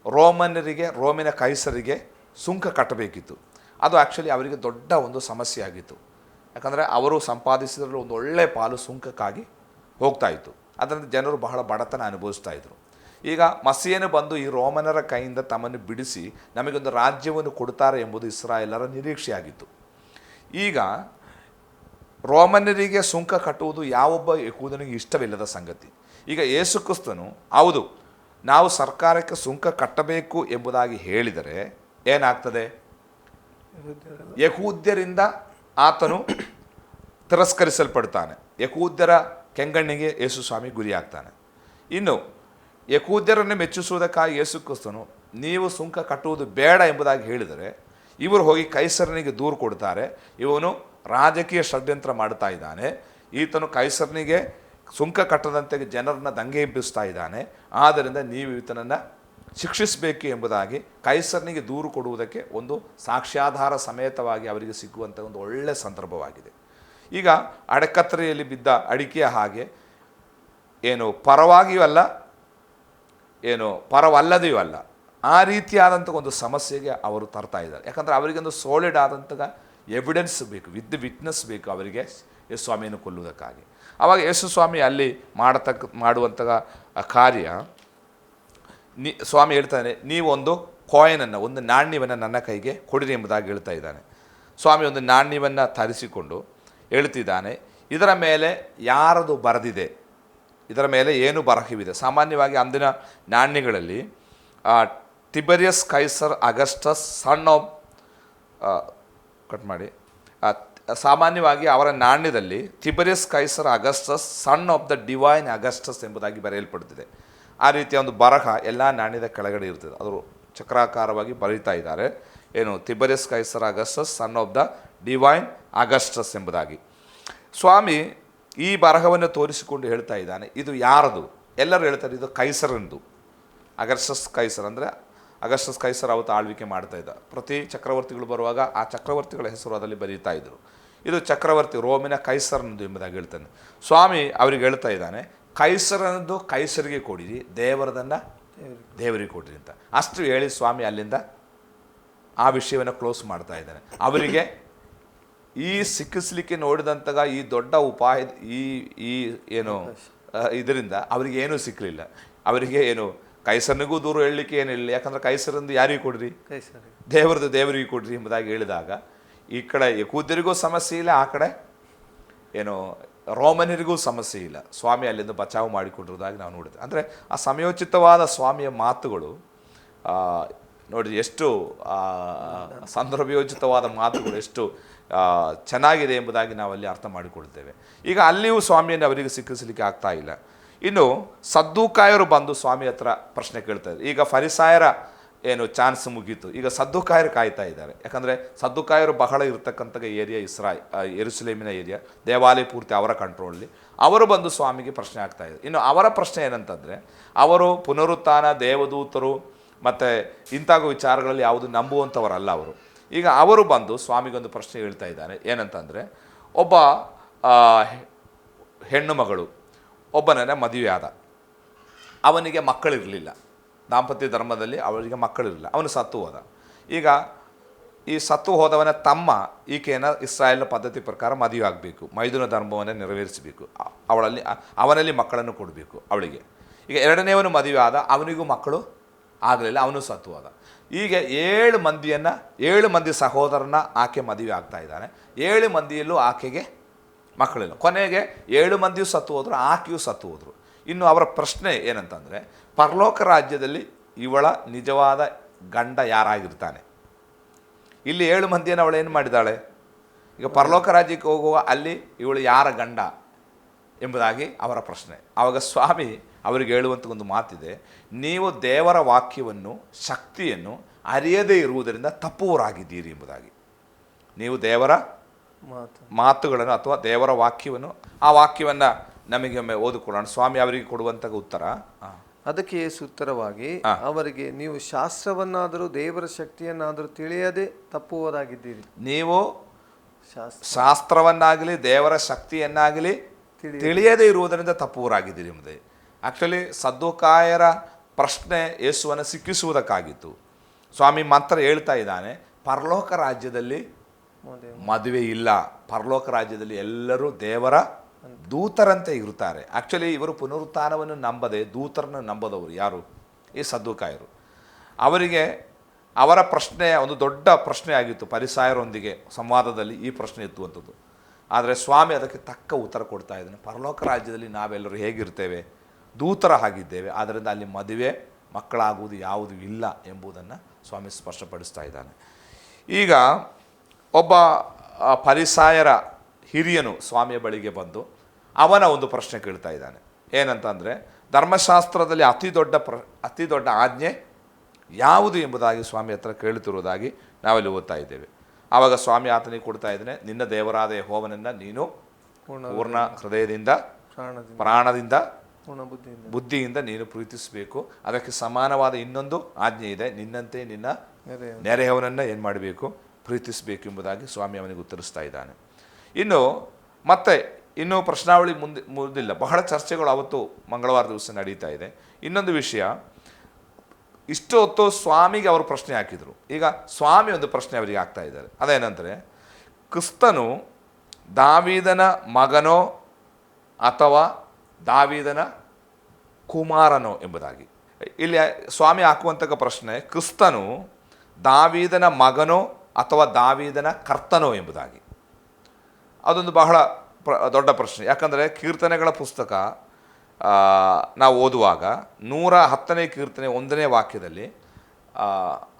ರೋಮಿನ ಕೈಸರಿಗೆ ಸುಂಕ ಕಟ್ಟಬೇಕಿತ್ತು. ಅದು ಆ್ಯಕ್ಚುಲಿ ಅವರಿಗೆ ದೊಡ್ಡ ಒಂದು ಸಮಸ್ಯೆ ಆಗಿತ್ತು. ಯಾಕಂದರೆ ಅವರು ಸಂಪಾದಿಸಿದ್ರಲ್ಲಿ ಒಂದು ಒಳ್ಳೆಯ ಪಾಲು ಸುಂಕಕ್ಕಾಗಿ ಹೋಗ್ತಾಯಿತ್ತು. ಅದರಿಂದ ಜನರು ಬಹಳ ಬಡತನ ಅನುಭವಿಸ್ತಾ ಇದ್ದರು. ಈಗ ಮಸಿಯನು ಬಂದು ಈ ರೋಮನರ ಕೈಯಿಂದ ತಮ್ಮನ್ನು ಬಿಡಿಸಿ ನಮಗೊಂದು ರಾಜ್ಯವನ್ನು ಕೊಡ್ತಾರೆ ಎಂಬುದು ಇಸ್ರಾಯೇಲರ ನಿರೀಕ್ಷೆಯಾಗಿತ್ತು. ಈಗ ರೋಮನ್ನರಿಗೆ ಸುಂಕ ಕಟ್ಟುವುದು ಯಾವೊಬ್ಬ ಯಹೂದನಿಗೆ ಇಷ್ಟವಿಲ್ಲದ ಸಂಗತಿ. ಈಗ ಯೇಸು ಕ್ರಿಸ್ತನು ಹೌದು ನಾವು ಸರ್ಕಾರಕ್ಕೆ ಸುಂಕ ಕಟ್ಟಬೇಕು ಎಂಬುದಾಗಿ ಹೇಳಿದರೆ ಏನಾಗ್ತದೆ? ಯಹೂದ್ಯರಿಂದ ಆತನು ತಿರಸ್ಕರಿಸಲ್ಪಡ್ತಾನೆ. ಯಹೂದ್ಯರ ಕೆಂಗಣ್ಣಿಗೆ ಯೇಸು ಸ್ವಾಮಿ ಗುರಿಯಾಗ್ತಾನೆ. ಇನ್ನು ಯಹೂದ್ಯರನ್ನು ಮೆಚ್ಚಿಸುವುದಕ್ಕಾಗಿ ಯೇಸು ಕ್ರಿಸ್ತನು ನೀವು ಸುಂಕ ಕಟ್ಟುವುದು ಬೇಡ ಎಂಬುದಾಗಿ ಹೇಳಿದರೆ, ಇವರು ಹೋಗಿ ಕೈಸರನಿಗೆ ದೂರು ಕೊಡ್ತಾರೆ, ಇವನು ರಾಜಕೀಯ ಷಡ್ಯಂತ್ರ ಮಾಡ್ತಾ ಇದ್ದಾನೆ, ಈತನು ಕೈಸರನಿಗೆ ಸುಂಕ ಕಟ್ಟದಂತೆ ಜನರನ್ನ ದಂಗೆ ಎಬ್ಬಿಸ್ತಾ ಇದ್ದಾನೆ, ಆದ್ದರಿಂದ ನೀವು ಈತನನ್ನು ಶಿಕ್ಷಿಸಬೇಕು ಎಂಬುದಾಗಿ ಕೈಸರನಿಗೆ ದೂರು ಕೊಡುವುದಕ್ಕೆ ಒಂದು ಸಾಕ್ಷ್ಯಾಧಾರ ಸಮೇತವಾಗಿ ಅವರಿಗೆ ಸಿಗುವಂಥ ಒಂದು ಒಳ್ಳೆಯ ಸಂದರ್ಭವಾಗಿದೆ. ಈಗ ಅಡಕತ್ತರೆಯಲ್ಲಿ ಬಿದ್ದ ಅಡಿಕೆಯ ಹಾಗೆ ಏನು ಪರವಾಗಿಯೂ ಅಲ್ಲ, ಏನು ಪರವಲ್ಲದೆಯೂ ಅಲ್ಲ, ಆ ರೀತಿಯಾದಂಥ ಒಂದು ಸಮಸ್ಯೆಗೆ ಅವರು ತರ್ತಾ ಇದ್ದಾರೆ. ಯಾಕಂದರೆ ಅವರಿಗೊಂದು ಸೋಲಿಡ್ ಆದಂತಹ ಎವಿಡೆನ್ಸ್ ಬೇಕು, ವಿಟ್ನೆಸ್ ಬೇಕು ಅವರಿಗೆ ಯೇಸು ಸ್ವಾಮಿಯನ್ನು ಕೊಲ್ಲುವುದಕ್ಕಾಗಿ. ಆವಾಗ ಯೇಸು ಸ್ವಾಮಿ ಅಲ್ಲಿ ಮಾಡುವಂತಹ ಕಾರ್ಯ, ಸ್ವಾಮಿ ಹೇಳ್ತಾನೆ, ನೀವೊಂದು ಕಾಯಿನನ್ನು, ಒಂದು ನಾಣ್ಯವನ್ನು ನನ್ನ ಕೈಗೆ ಕೊಡಿರಿ ಎಂಬುದಾಗಿ ಹೇಳ್ತಾ ಇದ್ದಾನೆ. ಸ್ವಾಮಿ ಒಂದು ನಾಣ್ಯವನ್ನು ತರಿಸಿಕೊಂಡು ಹೇಳ್ತಿದ್ದಾನೆ, ಇದರ ಮೇಲೆ ಯಾರದು ಬರೆದಿದೆ, ಇದರ ಮೇಲೆ ಏನು ಬರಹವಿದೆ. ಸಾಮಾನ್ಯವಾಗಿ ಅಂದಿನ ನಾಣ್ಯಗಳಲ್ಲಿ Tiberius Caesar Augustus son of ಸಾಮಾನ್ಯವಾಗಿ ಅವರ ನಾಣ್ಯದಲ್ಲಿ Tiberius Caesar Augustus son of the divine Augustus ಎಂಬುದಾಗಿ ಬರೆಯಲ್ಪಡುತ್ತಿದೆ. ಆ ರೀತಿಯ ಒಂದು ಬರಹ ಎಲ್ಲ ನಾಣ್ಯದ ಕೆಳಗಡೆ ಇರ್ತದೆ. ಅವರು ಚಕ್ರಾಕಾರವಾಗಿ ಬರೀತಾ ಇದ್ದಾರೆ, ಏನು Tiberius Caesar Augustus son of the divine Augustus ಎಂಬುದಾಗಿ. ಸ್ವಾಮಿ ಈ ಬರಹವನ್ನು ತೋರಿಸಿಕೊಂಡು ಹೇಳ್ತಾ ಇದ್ದಾನೆ, ಇದು ಯಾರದು? ಎಲ್ಲರೂ ಹೇಳ್ತಾರೆ ಇದು ಕೈಸರಂದು. ಅಗಸ್ಟಸ್ ಕೈಸರ್ ಅಂದರೆ ಅಗಸ್ಟಸ್ ಕೈಸರ್ ಅವತ್ತು ಆಳ್ವಿಕೆ ಮಾಡ್ತಾ ಇದ್ದ. ಪ್ರತಿ ಚಕ್ರವರ್ತಿಗಳು ಬರುವಾಗ ಆ ಚಕ್ರವರ್ತಿಗಳ ಹೆಸರು ಅದರಲ್ಲಿ ಬರೀತಾ ಇದ್ದರು. ಇದು ಚಕ್ರವರ್ತಿ ರೋಮಿನ ಕೈಸರನದು ಎಂಬುದಾಗಿ ಹೇಳ್ತಾನೆ. ಸ್ವಾಮಿ ಅವರಿಗೆ ಹೇಳ್ತಾ ಇದ್ದಾನೆ, ಕೈಸರನದ್ದು ಕೈಸರಿಗೆ ಕೊಡಿರಿ, ದೇವರದನ್ನು ದೇವರಿಗೆ ಕೊಡಿರಿ ಅಂತ. ಅಷ್ಟು ಹೇಳಿ ಸ್ವಾಮಿ ಅಲ್ಲಿಂದ ಆ ವಿಷಯವನ್ನು ಕ್ಲೋಸ್ ಮಾಡ್ತಾ ಇದ್ದಾನೆ. ಅವರಿಗೆ ಈ ಸಿಕ್ಕಿಸ್ಲಿಕ್ಕೆ ನೋಡಿದಂತಹ ಈ ದೊಡ್ಡ ಉಪಾಯ ಈ ಏನು ಇದರಿಂದ ಅವರಿಗೆ ಏನೂ ಸಿಕ್ಕಲಿಲ್ಲ. ಅವರಿಗೆ ಏನು ಕೈಸರನಿಗೂ ದೂರ ಹೇಳಲಿಕ್ಕೆ ಏನು ಹೇಳಿಲ್ಲ. ಯಾಕಂದರೆ ಕೈಸರಂದು ಯಾರಿಗೆ ಕೊಡ್ರಿ? ದೇವರದ್ದು ದೇವರಿಗೆ ಕೊಡ್ರಿ ಎಂಬುದಾಗಿ ಹೇಳಿದಾಗ ಈ ಕಡೆ ಯಹೂದ್ಯರಿಗೂ ಸಮಸ್ಯೆ ಇಲ್ಲ, ಆ ಕಡೆ ಏನು ರೋಮನರಿಗೂ ಸಮಸ್ಯೆ ಇಲ್ಲ, ಸ್ವಾಮಿ ಅಲ್ಲಿಂದ ಬಚಾವು ಮಾಡಿಕೊಂಡಿರೋದಾಗಿ ನಾವು ನೋಡಿದ್ವಿ. ಅಂದರೆ ಆ ಸಮಯೋಚಿತವಾದ ಸ್ವಾಮಿಯ ಮಾತುಗಳು ನೋಡಿ ಎಷ್ಟು ಸಂದರ್ಭಯೋಚಿತವಾದ ಮಾತುಗಳು ಎಷ್ಟು ಚೆನ್ನಾಗಿದೆ ಎಂಬುದಾಗಿ ನಾವಲ್ಲಿ ಅರ್ಥ ಮಾಡಿಕೊಳ್ತೇವೆ. ಈಗ ಅಲ್ಲಿಯೂ ಸ್ವಾಮಿಯನ್ನು ಅವರಿಗೆ ಸಿಕ್ಕಿಸಲಿಕ್ಕೆ ಆಗ್ತಾ ಇಲ್ಲ. ಇನ್ನು ಸದ್ದುಕಾಯರು ಬಂದು ಸ್ವಾಮಿ ಹತ್ರ ಪ್ರಶ್ನೆ ಕೇಳ್ತಾರೆ. ಈಗ ಫರಿಸಾಯರ ಏನು ಚಾನ್ಸ್ ಮುಗೀತು, ಈಗ ಸದ್ದುಕಾಯರು ಕಾಯ್ತಾ ಇದ್ದಾರೆ. ಯಾಕಂದರೆ ಸದ್ದುಕಾಯರು ಬಹಳ ಇರ್ತಕ್ಕಂಥ ಏರಿಯಾ ಯೆರೂಸಲೇಮಿನ ಏರಿಯಾ, ದೇವಾಲಯ ಪೂರ್ತಿ ಅವರ ಕಂಟ್ರೋಲಲ್ಲಿ. ಅವರು ಬಂದು ಸ್ವಾಮಿಗೆ ಪ್ರಶ್ನೆ ಆಗ್ತಾ ಇದೆ. ಇನ್ನು ಅವರ ಪ್ರಶ್ನೆ ಏನಂತಂದರೆ, ಅವರು ಪುನರುತ್ಥಾನ, ದೇವದೂತರು ಮತ್ತು ಇಂಥಾಗೋ ವಿಚಾರಗಳಲ್ಲಿ ಯಾವುದು ನಂಬುವಂಥವರಲ್ಲ ಅವರು. ಈಗ ಅವರು ಬಂದು ಸ್ವಾಮಿಗೊಂದು ಪ್ರಶ್ನೆ ಹೇಳ್ತಾ ಇದ್ದಾನೆ. ಏನಂತಂದರೆ, ಒಬ್ಬ ಹೆಣ್ಣು ಮಗಳು ಒಬ್ಬನನ್ನ ಮದುವೆ ಆದ, ಅವನಿಗೆ ಮಕ್ಕಳಿರಲಿಲ್ಲ, ದಾಂಪತ್ಯ ಧರ್ಮದಲ್ಲಿ ಅವರಿಗೆ ಮಕ್ಕಳಿರಲಿಲ್ಲ, ಅವನು ಸತ್ತು ಹೋದ. ಈಗ ಈ ಸತ್ತು ಹೋದವನ ತಮ್ಮ ಈಕೆಯನ್ನು ಇಸ್ರಾಯೇಲ್ ಪದ್ಧತಿ ಪ್ರಕಾರ ಮದುವೆ ಆಗಬೇಕು, ಮೈದುನ ಧರ್ಮವನ್ನು ನೆರವೇರಿಸಬೇಕು, ಅವನಲ್ಲಿ ಮಕ್ಕಳನ್ನು ಕೊಡಬೇಕು ಅವಳಿಗೆ. ಈಗ ಎರಡನೇವನು ಮದುವೆ ಆದ, ಅವನಿಗೂ ಮಕ್ಕಳು ಆಗಲಿಲ್ಲ, ಅವನು ಸತ್ತು ಹೋದ. ಹೀಗೆ 7 ಮಂದಿ ಸಹೋದರನ ಆಕೆ ಮದುವೆ ಆಗ್ತಾ ಇದ್ದಾನೆ. 7 ಮಂದಿಯಲ್ಲೂ ಆಕೆಗೆ ಮಕ್ಕಳಿಲ್ಲ. ಕೊನೆಗೆ 7 ಮಂದಿಯೂ ಸತ್ತು ಹೋದರು, ಆಕೆಯೂ ಸತ್ತು ಹೋದರು. ಇನ್ನು ಅವರ ಪ್ರಶ್ನೆ ಏನಂತಂದರೆ, ಪರಲೋಕ ರಾಜ್ಯದಲ್ಲಿ ಇವಳ ನಿಜವಾದ ಗಂಡ ಯಾರಾಗಿರ್ತಾನೆ? ಇಲ್ಲಿ 7 ಮಂದಿಯನ್ನು ಅವಳು ಏನು ಮಾಡಿದ್ದಾಳೆ? ಈಗ ಪರಲೋಕ ರಾಜ್ಯಕ್ಕೆ ಹೋಗುವ ಅಲ್ಲಿ ಇವಳು ಯಾರ ಗಂಡ ಎಂಬುದಾಗಿ ಅವರ ಪ್ರಶ್ನೆ. ಆವಾಗ ಸ್ವಾಮಿ ಅವರಿಗೆ ಹೇಳುವಂಥ ಒಂದು ಮಾತಿದೆ, ನೀವು ದೇವರ ವಾಕ್ಯವನ್ನು, ಶಕ್ತಿಯನ್ನು ಅರಿಯದೇ ಇರುವುದರಿಂದ ತಪ್ಪುವರಾಗಿದ್ದೀರಿ ಎಂಬುದಾಗಿ. ನೀವು ದೇವರ ಮಾತುಗಳನ್ನು ಅಥವಾ ದೇವರ ವಾಕ್ಯವನ್ನು, ಆ ವಾಕ್ಯವನ್ನು ನಮಗೆ ಒಮ್ಮೆ ಓದಿಕೊಳ್ಳೋಣ. ಸ್ವಾಮಿ ಅವರಿಗೆ ಕೊಡುವಂಥ ಉತ್ತರ.
ಅದಕ್ಕೆ ಯೇಸು ಉತ್ತರವಾಗಿ ಅವರಿಗೆ, ನೀವು ಶಾಸ್ತ್ರವನ್ನಾದರೂ ದೇವರ ಶಕ್ತಿಯನ್ನಾದರೂ ತಿಳಿಯದೆ ತಪ್ಪುವರಾಗಿದ್ದೀರಿ.
ನೀವು ಶಾಸ್ತ್ರವನ್ನಾಗಲಿ ದೇವರ ಶಕ್ತಿಯನ್ನಾಗಲಿ ತಿಳಿಯದೇ ಇರುವುದರಿಂದ ತಪ್ಪುವರಾಗಿದ್ದೀರಿ ಎಂಬುದೇ. ಆ್ಯಕ್ಚುಲಿ ಸದ್ದುಕಾಯರ ಪ್ರಶ್ನೆ ಯೇಸುವನ್ನು ಸಿಕ್ಕಿಸುವುದಕ್ಕಾಗಿತ್ತು. ಸ್ವಾಮಿ ಮಾತ್ರ ಹೇಳ್ತಾ ಇದ್ದಾನೆ, ಪರಲೋಕ ರಾಜ್ಯದಲ್ಲಿ ಮದುವೆ ಇಲ್ಲ, ಪರಲೋಕ ರಾಜ್ಯದಲ್ಲಿ ಎಲ್ಲರೂ ದೇವರ ದೂತರಂತೆ ಇರುತ್ತಾರೆ. ಆ್ಯಕ್ಚುಲಿ ಇವರು ಪುನರುತ್ಥಾನವನ್ನು ನಂಬದೆ ದೂತರನ್ನು ನಂಬದವರು ಯಾರು? ಈ ಸದ್ದುಕಾಯರು. ಅವರಿಗೆ ಅವರ ಪ್ರಶ್ನೆ ಒಂದು ದೊಡ್ಡ ಪ್ರಶ್ನೆ ಆಗಿತ್ತು. ಫರಿಸಾಯರೊಂದಿಗೆ ಸಂವಾದದಲ್ಲಿ ಈ ಪ್ರಶ್ನೆ ಎತ್ತುವಂಥದ್ದು. ಆದರೆ ಸ್ವಾಮಿ ಅದಕ್ಕೆ ತಕ್ಕ ಉತ್ತರ ಕೊಡ್ತಾ ಇದ್ದಾನೆ. ಪರಲೋಕ ರಾಜ್ಯದಲ್ಲಿ ನಾವೆಲ್ಲರೂ ಹೇಗಿರ್ತೇವೆ? ದೂತರ ಆಗಿದ್ದೇವೆ. ಆದ್ದರಿಂದ ಅಲ್ಲಿ ಮದುವೆ, ಮಕ್ಕಳಾಗುವುದು ಯಾವುದು ಇಲ್ಲ ಎಂಬುದನ್ನು ಸ್ವಾಮಿ ಸ್ಪಷ್ಟಪಡಿಸ್ತಾ ಇದ್ದಾನೆ. ಈಗ ಒಬ್ಬ ಫರಿಸಾಯರ ಹಿರಿಯನು ಸ್ವಾಮಿಯ ಬಳಿಗೆ ಬಂದು ಅವನ ಒಂದು ಪ್ರಶ್ನೆ ಕೇಳ್ತಾ ಇದ್ದಾನೆ. ಏನಂತಂದರೆ, ಧರ್ಮಶಾಸ್ತ್ರದಲ್ಲಿ ಅತಿ ದೊಡ್ಡ ಆಜ್ಞೆ ಯಾವುದು ಎಂಬುದಾಗಿ ಸ್ವಾಮಿ ಹತ್ರ ಕೇಳುತ್ತಿರುವುದಾಗಿ ನಾವಲ್ಲಿ ಓದ್ತಾ ಇದ್ದೇವೆ. ಆವಾಗ ಸ್ವಾಮಿ ಆತನಿಗೆ ಕೊಡ್ತಾ ಇದ್ದಾನೆ, ನಿನ್ನ ದೇವರಾದ ಯೆಹೋವನನ್ನು ನೀನು ಪೂರ್ಣ ಹೃದಯದಿಂದ, ಪ್ರಾಣದಿಂದ, ಬುದ್ಧಿಯಿಂದ ನೀನು ಪ್ರೀತಿಸಬೇಕು. ಅದಕ್ಕೆ ಸಮಾನವಾದ ಇನ್ನೊಂದು ಆಜ್ಞೆ ಇದೆ, ನಿನ್ನಂತೆ ನಿನ್ನ ನೆರೆಯವನನ್ನು ಏನು ಮಾಡಬೇಕು? ಪ್ರೀತಿಸಬೇಕು ಎಂಬುದಾಗಿ ಸ್ವಾಮಿ ಅವನಿಗೆ ಉತ್ತರಿಸ್ತಾ ಇದ್ದಾನೆ. ಇನ್ನೂ ಪ್ರಶ್ನಾವಳಿ ಮುಂದಿಲ್ಲ. ಬಹಳ ಚರ್ಚೆಗಳು ಅವತ್ತು ಮಂಗಳವಾರ ದಿವಸ ನಡೀತಾ ಇದೆ. ಇನ್ನೊಂದು ವಿಷಯ, ಇಷ್ಟು ಹೊತ್ತು ಸ್ವಾಮಿಗೆ ಅವರು ಪ್ರಶ್ನೆ ಹಾಕಿದರು. ಈಗ ಸ್ವಾಮಿ ಒಂದು ಪ್ರಶ್ನೆ ಅವರಿಗೆ ಆಗ್ತಾ ಇದ್ದಾರೆ. ಅದೇನಂದರೆ, ಕ್ರಿಸ್ತನು ದಾವೀದನ ಮಗನೋ ಅಥವಾ ದಾವೀದನ ಕುಮಾರನೋ ಎಂಬುದಾಗಿ. ಇಲ್ಲಿ ಸ್ವಾಮಿ ಹಾಕುವಂಥ ಪ್ರಶ್ನೆ, ಕ್ರಿಸ್ತನು ದಾವೀದನ ಮಗನೋ ಅಥವಾ ದಾವೀದನ ಕರ್ತನೋ ಎಂಬುದಾಗಿ. ಅದೊಂದು ಬಹಳ ದೊಡ್ಡ ಪ್ರಶ್ನೆ. ಯಾಕಂದರೆ ಕೀರ್ತನೆಗಳ ಪುಸ್ತಕ ನಾವು ಓದುವಾಗ 110ನೇ ಕೀರ್ತನೆ 1ನೇ ವಾಕ್ಯದಲ್ಲಿ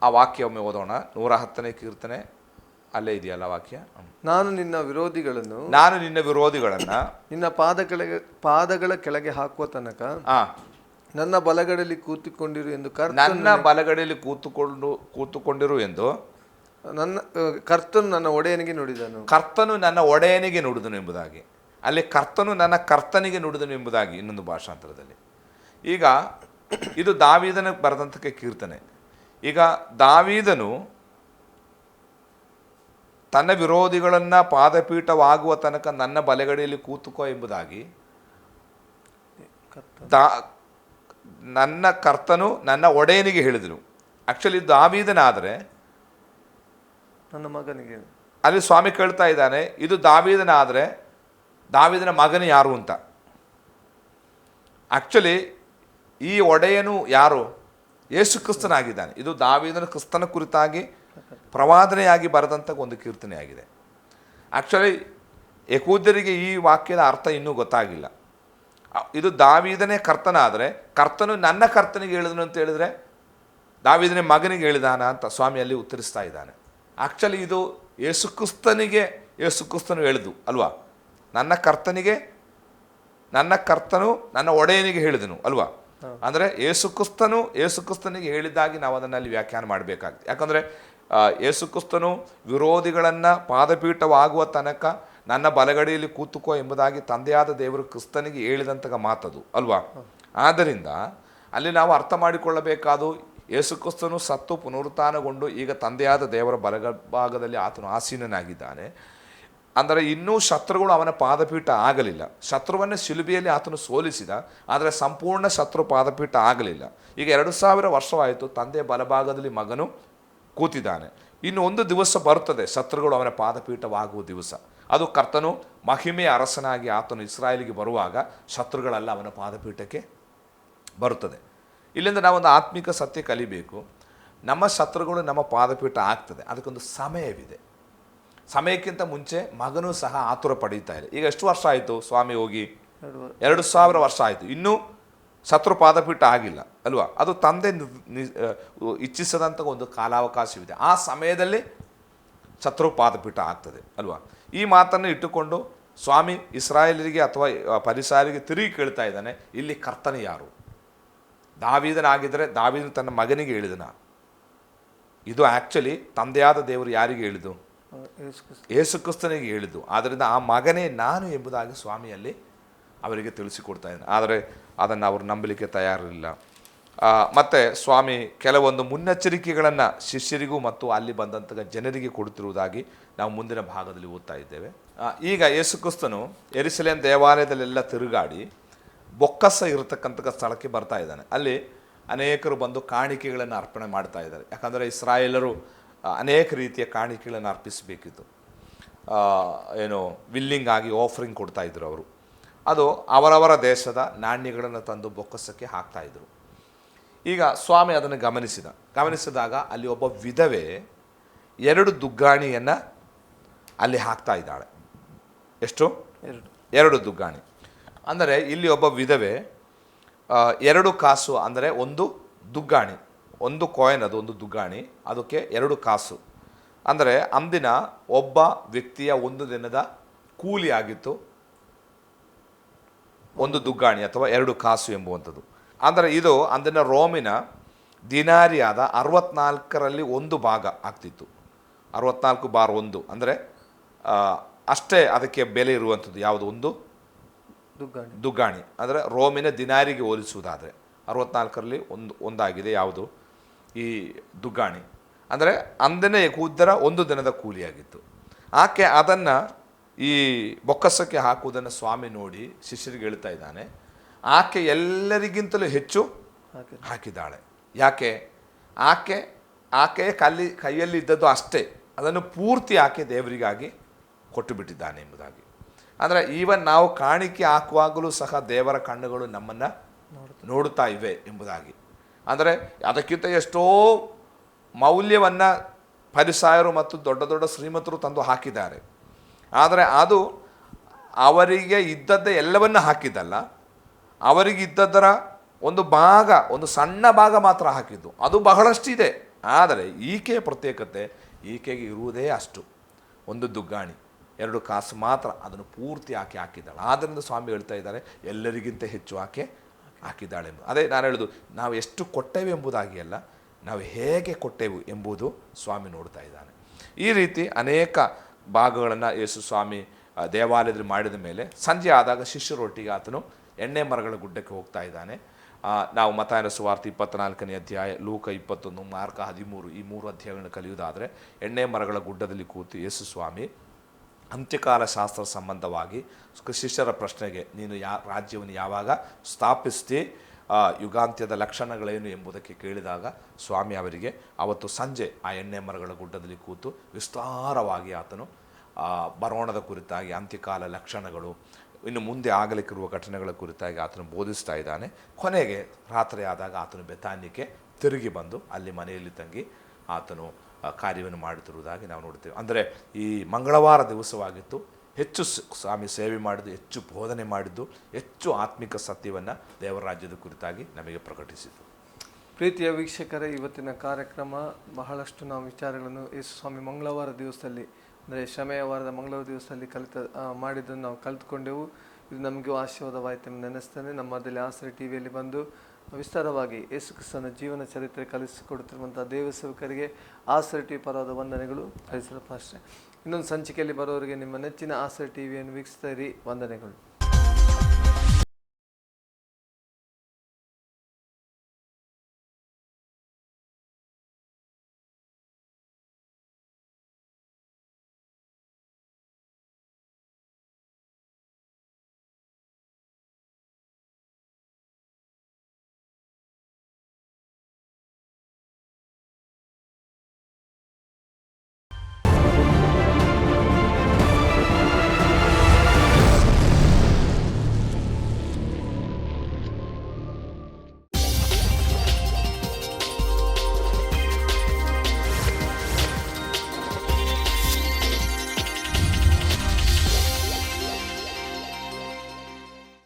ಆ ವಾಕ್ಯ ಒಮ್ಮೆ ಓದೋಣ. 110ನೇ ಕೀರ್ತನೆ ಅಲ್ಲೇ ಇದೆಯಲ್ಲ ವಾಕ್ಯ.
ನಾನು ನಿನ್ನ ವಿರೋಧಿಗಳನ್ನು
ನಿನ್ನ
ಪಾದಗಳ ಕೆಳಗೆ ಹಾಕುವ ತನಕ ನನ್ನ ಬಲಗಡೆಯಲ್ಲಿ ಕೂತುಕೊಂಡಿರು ಎಂದು
ಕೂತುಕೊಂಡಿರು ಎಂದು
ಕರ್ತನು ನನ್ನ ಒಡೆಯನಿಗೆ ನುಡಿದನು.
ಕರ್ತನು ನನ್ನ ಒಡೆಯನಿಗೆ ನುಡಿದನು ಎಂಬುದಾಗಿ. ಅಲ್ಲಿ ಕರ್ತನು ನನ್ನ ಕರ್ತನಿಗೆ ನುಡಿದನು ಎಂಬುದಾಗಿ ಇನ್ನೊಂದು ಭಾಷಾಂತರದಲ್ಲಿ. ಈಗ ಇದು ದಾವೀದನ ಬರೆದಂಥ ಕೀರ್ತನೆ. ಈಗ ದಾವೀದನು ತನ್ನ ವಿರೋಧಿಗಳನ್ನು ಪಾದಪೀಠವಾಗುವ ತನಕ ನನ್ನ ಬಲಗಡೆಯಲ್ಲಿ ಕೂತುಕೋ ಎಂಬುದಾಗಿ ನನ್ನ ಕರ್ತನು ನನ್ನ ಒಡೆಯನಿಗೆ ಹೇಳಿದನು. ಆ್ಯಕ್ಚುಲಿ ದಾವೀದನಾದರೆ
ನನ್ನ ಮಗನಿಗೆ,
ಅಲ್ಲಿ ಸ್ವಾಮಿ ಕೇಳ್ತಾ ಇದ್ದಾನೆ, ಇದು ದಾವೀದನಾದರೆ ದಾವೀದನ ಮಗನು ಯಾರು ಅಂತ. ಆ್ಯಕ್ಚುಲಿ ಈ ಒಡೆಯನು ಯಾರು? ಯೇಸು ಕ್ರಿಸ್ತನಾಗಿದ್ದಾನೆ. ಇದು ದಾವೀದನ ಕ್ರಿಸ್ತನ ಕುರಿತಾಗಿ ಪ್ರವಾದನೆಯಾಗಿ ಬರೆದಂಥ ಒಂದು ಕೀರ್ತನೆಯಾಗಿದೆ. ಆ್ಯಕ್ಚುಲಿ ಯಹೂದ್ಯರಿಗೆ ಈ ವಾಕ್ಯದ ಅರ್ಥ ಇನ್ನೂ ಗೊತ್ತಾಗಿಲ್ಲ. ಇದು ದಾವೀದನೇ ಕರ್ತನಾದರೆ ಕರ್ತನು ನನ್ನ ಕರ್ತನಿಗೆ ಹೇಳಿದನು ಅಂತ ಹೇಳಿದ್ರೆ ದಾವೀದನೇ ಮಗನಿಗೆ ಹೇಳಿದಾನ ಅಂತ ಸ್ವಾಮಿ ಅಲ್ಲಿ ಉತ್ತರಿಸ್ತಾ ಇದ್ದಾನೆ. ಆ್ಯಕ್ಚುಲಿ ಇದು ಯೇಸುಕ್ರಿಸ್ತನು ಹೇಳಿದು ಅಲ್ವಾ. ನನ್ನ ಕರ್ತನು ನನ್ನ ಒಡೆಯನಿಗೆ ಹೇಳಿದನು ಅಲ್ವಾ. ಅಂದರೆ ಯೇಸುಕ್ರಿಸ್ತನಿಗೆ ಹೇಳಿದ್ದಾಗಿ ನಾವು ಅದನ್ನು ಅಲ್ಲಿ ವ್ಯಾಖ್ಯಾನ ಮಾಡಬೇಕಾಗ್ತದೆ. ಯಾಕಂದರೆ ಯೇಸುಕ್ರಿಸ್ತನು ವಿರೋಧಿಗಳನ್ನು ಪಾದಪೀಠವಾಗುವ ತನಕ ನನ್ನ ಬಲಗಡೆಯಲ್ಲಿ ಕೂತುಕೋ ಎಂಬುದಾಗಿ ತಂದೆಯಾದ ದೇವರು ಕ್ರಿಸ್ತನಿಗೆ ಹೇಳಿದಂತಹ ಮಾತದು ಅಲ್ವಾ. ಆದ್ದರಿಂದ ಅಲ್ಲಿ ನಾವು ಅರ್ಥ ಮಾಡಿಕೊಳ್ಳಬೇಕಾದು, ಯೇಸುಕ್ರಿಸ್ತನು ಸತ್ತು ಪುನರುತ್ಥಾನಗೊಂಡು ಈಗ ತಂದೆಯಾದ ದೇವರ ಬಲಭಾಗದಲ್ಲಿ ಆತನು ಆಸೀನನಾಗಿದ್ದಾನೆ. ಅಂದರೆ ಇನ್ನೂ ಶತ್ರುಗಳು ಅವನ ಪಾದಪೀಠ ಆಗಲಿಲ್ಲ. ಶತ್ರುವನ್ನೇ ಶಿಲುಬೆಯಲ್ಲಿ ಆತನು ಸೋಲಿಸಿದ, ಆದರೆ ಸಂಪೂರ್ಣ ಶತ್ರು ಪಾದಪೀಠ ಆಗಲಿಲ್ಲ. ಈಗ 2000 ವರ್ಷವಾಯಿತು, ತಂದೆಯ ಬಲಭಾಗದಲ್ಲಿ ಮಗನು ಕೂತಿದ್ದಾನೆ. ಇನ್ನು ಒಂದು ದಿವಸ ಬರುತ್ತದೆ ಶತ್ರುಗಳು ಅವನ ಪಾದಪೀಠವಾಗುವ ದಿವಸ. ಅದು ಕರ್ತನು ಮಹಿಮೆಯ ಅರಸನಾಗಿ ಆತನು ಇಸ್ರಾಯೇಲಿಗೆ ಬರುವಾಗ ಶತ್ರುಗಳೆಲ್ಲ ಅವನ ಪಾದಪೀಠಕ್ಕೆ ಬರುತ್ತದೆ. ಇಲ್ಲಿಂದ ನಾವೊಂದು ಆತ್ಮಿಕ ಸತ್ಯ ಕಲಿಬೇಕು. ನಮ್ಮ ಶತ್ರುಗಳು ನಮ್ಮ ಪಾದಪೀಠ ಆಗ್ತದೆ, ಅದಕ್ಕೊಂದು ಸಮಯವಿದೆ. ಸಮಯಕ್ಕಿಂತ ಮುಂಚೆ ಮಗನೂ ಸಹ ಆತುರ ಪಡೀತಾ ಇದೆ. ಈಗ ಎಷ್ಟು ವರ್ಷ ಆಯಿತು ಸ್ವಾಮಿ ಹೋಗಿ? 2000 ವರ್ಷ ಆಯಿತು, ಇನ್ನೂ ಶತ್ರು ಪಾದಪೀಠ ಆಗಿಲ್ಲ ಅಲ್ವಾ. ಅದು ತಂದೆ ಇಚ್ಛಿಸದಂಥ ಒಂದು ಕಾಲಾವಕಾಶವಿದೆ. ಆ ಸಮಯದಲ್ಲಿ ಶತ್ರು ಪಾದಪೀಠ ಆಗ್ತದೆ ಅಲ್ವಾ. ಈ ಮಾತನ್ನು ಇಟ್ಟುಕೊಂಡು ಸ್ವಾಮಿ ಇಸ್ರಾಯೇಲರಿಗೆ ಅಥವಾ ಫರಿಸಾಯರಿಗೆ ತಿರುಗಿ ಕೇಳ್ತಾ ಇದ್ದಾನೆ, ಇಲ್ಲಿ ಕರ್ತನ ಯಾರು? ದಾವೀದನಾಗಿದ್ದರೆ ದಾವೀದನು ತನ್ನ ಮಗನಿಗೆ ಹೇಳಿದನ. ಇದು ಆ್ಯಕ್ಚುಲಿ ತಂದೆಯಾದ ದೇವರು ಯಾರಿಗೆ ಹೇಳಿದ್ದು? ಯೇಸುಕ್ರಿಸ್ತನಿಗೆ ಹೇಳಿದ್ದು. ಆದ್ದರಿಂದ ಆ ಮಗನೇ ನಾನು ಎಂಬುದಾಗಿ ಸ್ವಾಮಿಯಲ್ಲಿ ಅವರಿಗೆ ತಿಳಿಸಿಕೊಡ್ತಾ ಇದ್ದಾನೆ. ಆದರೆ ಅದನ್ನು ಅವರು ನಂಬಲಿಕ್ಕೆ ತಯಾರಿಲ್ಲ. ಮತ್ತು ಸ್ವಾಮಿ ಕೆಲವೊಂದು ಮುನ್ನೆಚ್ಚರಿಕೆಗಳನ್ನು ಶಿಷ್ಯರಿಗೂ ಮತ್ತು ಅಲ್ಲಿ ಬಂದಂಥ ಜನರಿಗೆ ಕೊಡುತ್ತಿರುವುದಾಗಿ ನಾವು ಮುಂದಿನ ಭಾಗದಲ್ಲಿ ಓದ್ತಾ ಇದ್ದೇವೆ. ಈಗ ಯೇಸುಕ್ರಿಸ್ತನು ಯೆರೂಸಲೇಮ್ ದೇವಾಲಯದಲ್ಲೆಲ್ಲ ತಿರುಗಾಡಿ ಬೊಕ್ಕಸ ಇರತಕ್ಕಂಥ ಸ್ಥಳಕ್ಕೆ ಬರ್ತಾ ಇದ್ದಾನೆ. ಅಲ್ಲಿ ಅನೇಕರು ಬಂದು ಕಾಣಿಕೆಗಳನ್ನು ಅರ್ಪಣೆ ಮಾಡ್ತಾ ಇದ್ದಾರೆ. ಯಾಕಂದರೆ ಇಸ್ರಾಯೇಲರು ಅನೇಕ ರೀತಿಯ ಕಾಣಿಕೆಗಳನ್ನು ಅರ್ಪಿಸಬೇಕಿತ್ತು. ವಿಲ್ಲಿಂಗ್ ಆಗಿ ಆಫರಿಂಗ್ ಕೊಡ್ತಾಯಿದ್ರು ಅವರು. ಅದು ಅವರವರ ದೇಶದ ನಾಣ್ಯಗಳನ್ನು ತಂದು ಬೊಕ್ಕಸಕ್ಕೆ ಹಾಕ್ತಾಯಿದ್ರು. ಈಗ ಸ್ವಾಮಿ ಅದನ್ನು ಗಮನಿಸಿದಾಗ ಅಲ್ಲಿ ಒಬ್ಬ ವಿಧವೆ 2 ದುಗ್ಗಾಣಿಯನ್ನು ಅಲ್ಲಿ ಹಾಕ್ತಾ ಇದ್ದಾಳೆ. ಎಷ್ಟು? 2 ದುಗ್ಗಾಣಿ. ಅಂದರೆ ಇಲ್ಲಿ ಒಬ್ಬ ವಿಧವೆ 2 ಕಾಸು, ಅಂದರೆ ಒಂದು ದುಗ್ಗಾಣಿ, ಒಂದು ಕಾಯಿನ್, ಅದು ಒಂದು ದುಗ್ಗಾಣಿ, ಅದಕ್ಕೆ 2 ಕಾಸು. ಅಂದರೆ ಅಂದಿನ ಒಬ್ಬ ವ್ಯಕ್ತಿಯ ಒಂದು ದಿನದ ಕೂಲಿ ಆಗಿತ್ತು ಒಂದು ದುಗ್ಗಾಣಿ ಅಥವಾ 2 ಕಾಸು ಎಂಬುವಂಥದ್ದು. ಅಂದರೆ ಇದು ಅಂದಿನ ರೋಮಿನ ದಿನಾರಿಯಾದ 64ರಲ್ಲಿ 1 ಭಾಗ ಆಗ್ತಿತ್ತು. 64/1 ಅಂದರೆ ಅಷ್ಟೇ ಅದಕ್ಕೆ ಬೆಲೆ ಇರುವಂಥದ್ದು. ಯಾವುದು? ಒಂದು ದುಗ್ಗಾಣಿ. ಅಂದರೆ ರೋಮಿನ ದಿನಾರಿಗೆ ಹೋಲಿಸುವುದಾದರೆ 64ರಲ್ಲಿ ಒಂದಾಗಿದೆ ಯಾವುದು? ಈ ದುಗ್ಗಾಣಿ. ಅಂದರೆ ಅಂದಿನ ಯೆಹೂದ್ಯರ ಒಂದು ದಿನದ ಕೂಲಿಯಾಗಿತ್ತು. ಆಕೆ ಅದನ್ನು ಈ ಬೊಕ್ಕಸಕ್ಕೆ ಹಾಕುವುದನ್ನು ಸ್ವಾಮಿ ನೋಡಿ ಶಿಷ್ಯರಿಗೆ ಹೇಳ್ತಾ ಇದ್ದಾನೆ, ಆಕೆ ಎಲ್ಲರಿಗಿಂತಲೂ ಹೆಚ್ಚು ಹಾಕಿದ್ದಾಳೆ. ಯಾಕೆ? ಆಕೆ ಕೈಯಲ್ಲಿ ಇದ್ದದ್ದು ಅಷ್ಟೇ, ಅದನ್ನು ಪೂರ್ತಿ ಆಕೆ ದೇವರಿಗಾಗಿ ಕೊಟ್ಟು ಬಿಟ್ಟಿದ್ದಾನೆ ಎಂಬುದಾಗಿ. ಅಂದರೆ ಈವನ್ ನಾವು ಕಾಣಿಕೆ ಹಾಕುವಾಗಲೂ ಸಹ ದೇವರ ಕಣ್ಣುಗಳು ನಮ್ಮನ್ನು ನೋಡುತ್ತಾ ಇವೆ ಎಂಬುದಾಗಿ. ಅಂದರೆ ಅದಕ್ಕಿಂತ ಎಷ್ಟೋ ಮೌಲ್ಯವನ್ನು ಫರಿಸಾಯರು ಮತ್ತು ದೊಡ್ಡ ದೊಡ್ಡ ಶ್ರೀಮಂತರು ತಂದು ಹಾಕಿದ್ದಾರೆ. ಆದರೆ ಅದು ಅವರಿಗೆ ಇದ್ದದ್ದೇ ಎಲ್ಲವನ್ನ ಹಾಕಿದ್ದಲ್ಲ, ಅವರಿಗಿದ್ದದರ ಒಂದು ಭಾಗ, ಒಂದು ಸಣ್ಣ ಭಾಗ ಮಾತ್ರ ಹಾಕಿದ್ದು. ಅದು ಬಹಳಷ್ಟಿದೆ. ಆದರೆ ಈಕೆಯ ಪ್ರತ್ಯೇಕತೆ, ಈಕೆಗೆ ಇರುವುದೇ ಅಷ್ಟು, ಒಂದು ದುಗ್ಗಾಣಿ 2 ಕಾಸು ಮಾತ್ರ, ಅದನ್ನು ಪೂರ್ತಿ ಆಕೆ ಹಾಕಿದ್ದಾಳೆ. ಆದ್ದರಿಂದ ಸ್ವಾಮಿ ಹೇಳ್ತಾ ಇದ್ದಾರೆ, ಎಲ್ಲರಿಗಿಂತ ಹೆಚ್ಚು ಆಕೆ ಹಾಕಿದ್ದಾಳೆ ಎಂಬುದು. ಅದೇ ನಾನು ಹೇಳೋದು, ನಾವು ಎಷ್ಟು ಕೊಟ್ಟೇವೆ ಎಂಬುದಾಗಿ ಅಲ್ಲ, ನಾವು ಹೇಗೆ ಕೊಟ್ಟೆವು ಎಂಬುದು ಸ್ವಾಮಿ ನೋಡ್ತಾ ಇದ್ದಾನೆ. ಈ ರೀತಿ ಅನೇಕ ಭಾಗಗಳನ್ನು ಯೇಸು ಸ್ವಾಮಿ ದೇವಾಲಯದಲ್ಲಿ ಮಾಡಿದ ಮೇಲೆ ಸಂಜೆ ಆದಾಗ ಶಿಷ್ಯರೊಟ್ಟಿಗೆ ಆತನು ಎಣ್ಣೆ ಮರಗಳ ಗುಡ್ಡಕ್ಕೆ ಹೋಗ್ತಾ ಇದ್ದಾನೆ. ನಾವು ಮತ್ತಾಯನ ಸುವಾರ್ತೆ 24ನೇ ಅಧ್ಯಾಯ, ಲೂಕ 21, ಮಾರ್ಕ 13 ಈ 3 ಅಧ್ಯಾಯಗಳನ್ನು ಕಲಿಯುವುದಾದರೆ ಎಣ್ಣೆ ಮರಗಳ ಗುಡ್ಡದಲ್ಲಿ ಕೂತು ಯೇಸು ಸ್ವಾಮಿ ಅಂತ್ಯಕಾಲ ಶಾಸ್ತ್ರ ಸಂಬಂಧವಾಗಿ ಶಿಷ್ಯರ ಪ್ರಶ್ನೆಗೆ, ನೀನು ರಾಜ್ಯವನ್ನು ಯಾವಾಗ ಸ್ಥಾಪಿಸ್ತಿ, ಯುಗಾಂತ್ಯದ ಲಕ್ಷಣಗಳೇನು ಎಂಬುದಕ್ಕೆ ಕೇಳಿದಾಗ ಸ್ವಾಮಿ ಅವರಿಗೆ ಅವತ್ತು ಸಂಜೆ ಆ ಎಣ್ಣೆ ಮರಗಳ ಗುಡ್ಡದಲ್ಲಿ ಕೂತು ವಿಸ್ತಾರವಾಗಿ ಆತನು ಬರೋಣದ ಕುರಿತಾಗಿ, ಅಂತ್ಯಕಾಲ ಲಕ್ಷಣಗಳು, ಇನ್ನು ಮುಂದೆ ಆಗಲಿಕ್ಕಿರುವ ಘಟನೆಗಳ ಕುರಿತಾಗಿ ಆತನು ಬೋಧಿಸ್ತಾ ಇದ್ದಾನೆ. ಕೊನೆಗೆ ರಾತ್ರಿ ಆದಾಗ ಆತನು ಬೆಥಾನ್ಯಕ್ಕೆ ತಿರುಗಿ ಬಂದು ಅಲ್ಲಿ ಮನೆಯಲ್ಲಿ ತಂಗಿ ಆತನು ಕಾರ್ಯವನ್ನು ಮಾಡುತ್ತಿರುವುದಾಗಿ ನಾವು ನೋಡ್ತೇವೆ. ಅಂದರೆ ಈ ಮಂಗಳವಾರ ದಿವಸವಾಗಿತ್ತು. ಹೆಚ್ಚು ಸ್ವಾಮಿ ಸೇವೆ ಮಾಡಿದ್ದು, ಹೆಚ್ಚು ಬೋಧನೆ ಮಾಡಿದ್ದು, ಹೆಚ್ಚು ಆತ್ಮಿಕ ಸತ್ಯವನ್ನು ದೇವರ ರಾಜ್ಯದ ಕುರಿತಾಗಿ ನಮಗೆ ಪ್ರಕಟಿಸಿತು.
ಪ್ರೀತಿಯ ವೀಕ್ಷಕರೇ, ಇವತ್ತಿನ ಕಾರ್ಯಕ್ರಮ ಬಹಳಷ್ಟು ನಾವು ವಿಚಾರಗಳನ್ನು ಯೇಸು ಸ್ವಾಮಿ ಮಂಗಳವಾರ ದಿವಸದಲ್ಲಿ, ಅಂದರೆ ಶ್ರಮೆಯ ವಾರದ ಮಂಗಳವಾರ ದಿವಸದಲ್ಲಿ ಮಾಡಿದ್ದನ್ನು ನಾವು ಕಲಿತುಕೊಂಡೆವು. ಇದು ನಮಗೂ ಆಶೀರ್ವಾದವಾಯಿತು ಎಂದು ನೆನೆಸ್ತೇನೆ. ನಮ್ಮದಲ್ಲಿ ಆಸರೆ ಟಿವಿಯಲ್ಲಿ ಬಂದು ವಿಸ್ತಾರವಾಗಿ ಯೇಸು ಕ್ರಿಸ್ತನ ಜೀವನ ಚರಿತ್ರೆ ಕಲಿಸಿಕೊಡುತ್ತಿರುವಂಥ ದೇವ ಸೇವಕರಿಗೆ ಆಸರೆ ಟಿವಿ ಪರವಾದ ವಂದನೆಗಳು. ಪರಿಸರ ಪಾಸ್ಟರ್, ಇನ್ನೊಂದು ಸಂಚಿಕೆಯಲ್ಲಿ ಬರೋರಿಗೆ ನಿಮ್ಮ ನೆಚ್ಚಿನ ಆಸರೆ ಟಿವಿಯನ್ನು ವೀಕ್ಷಿಸ್ತಾ ಇರಿ. ವಂದನೆಗಳು.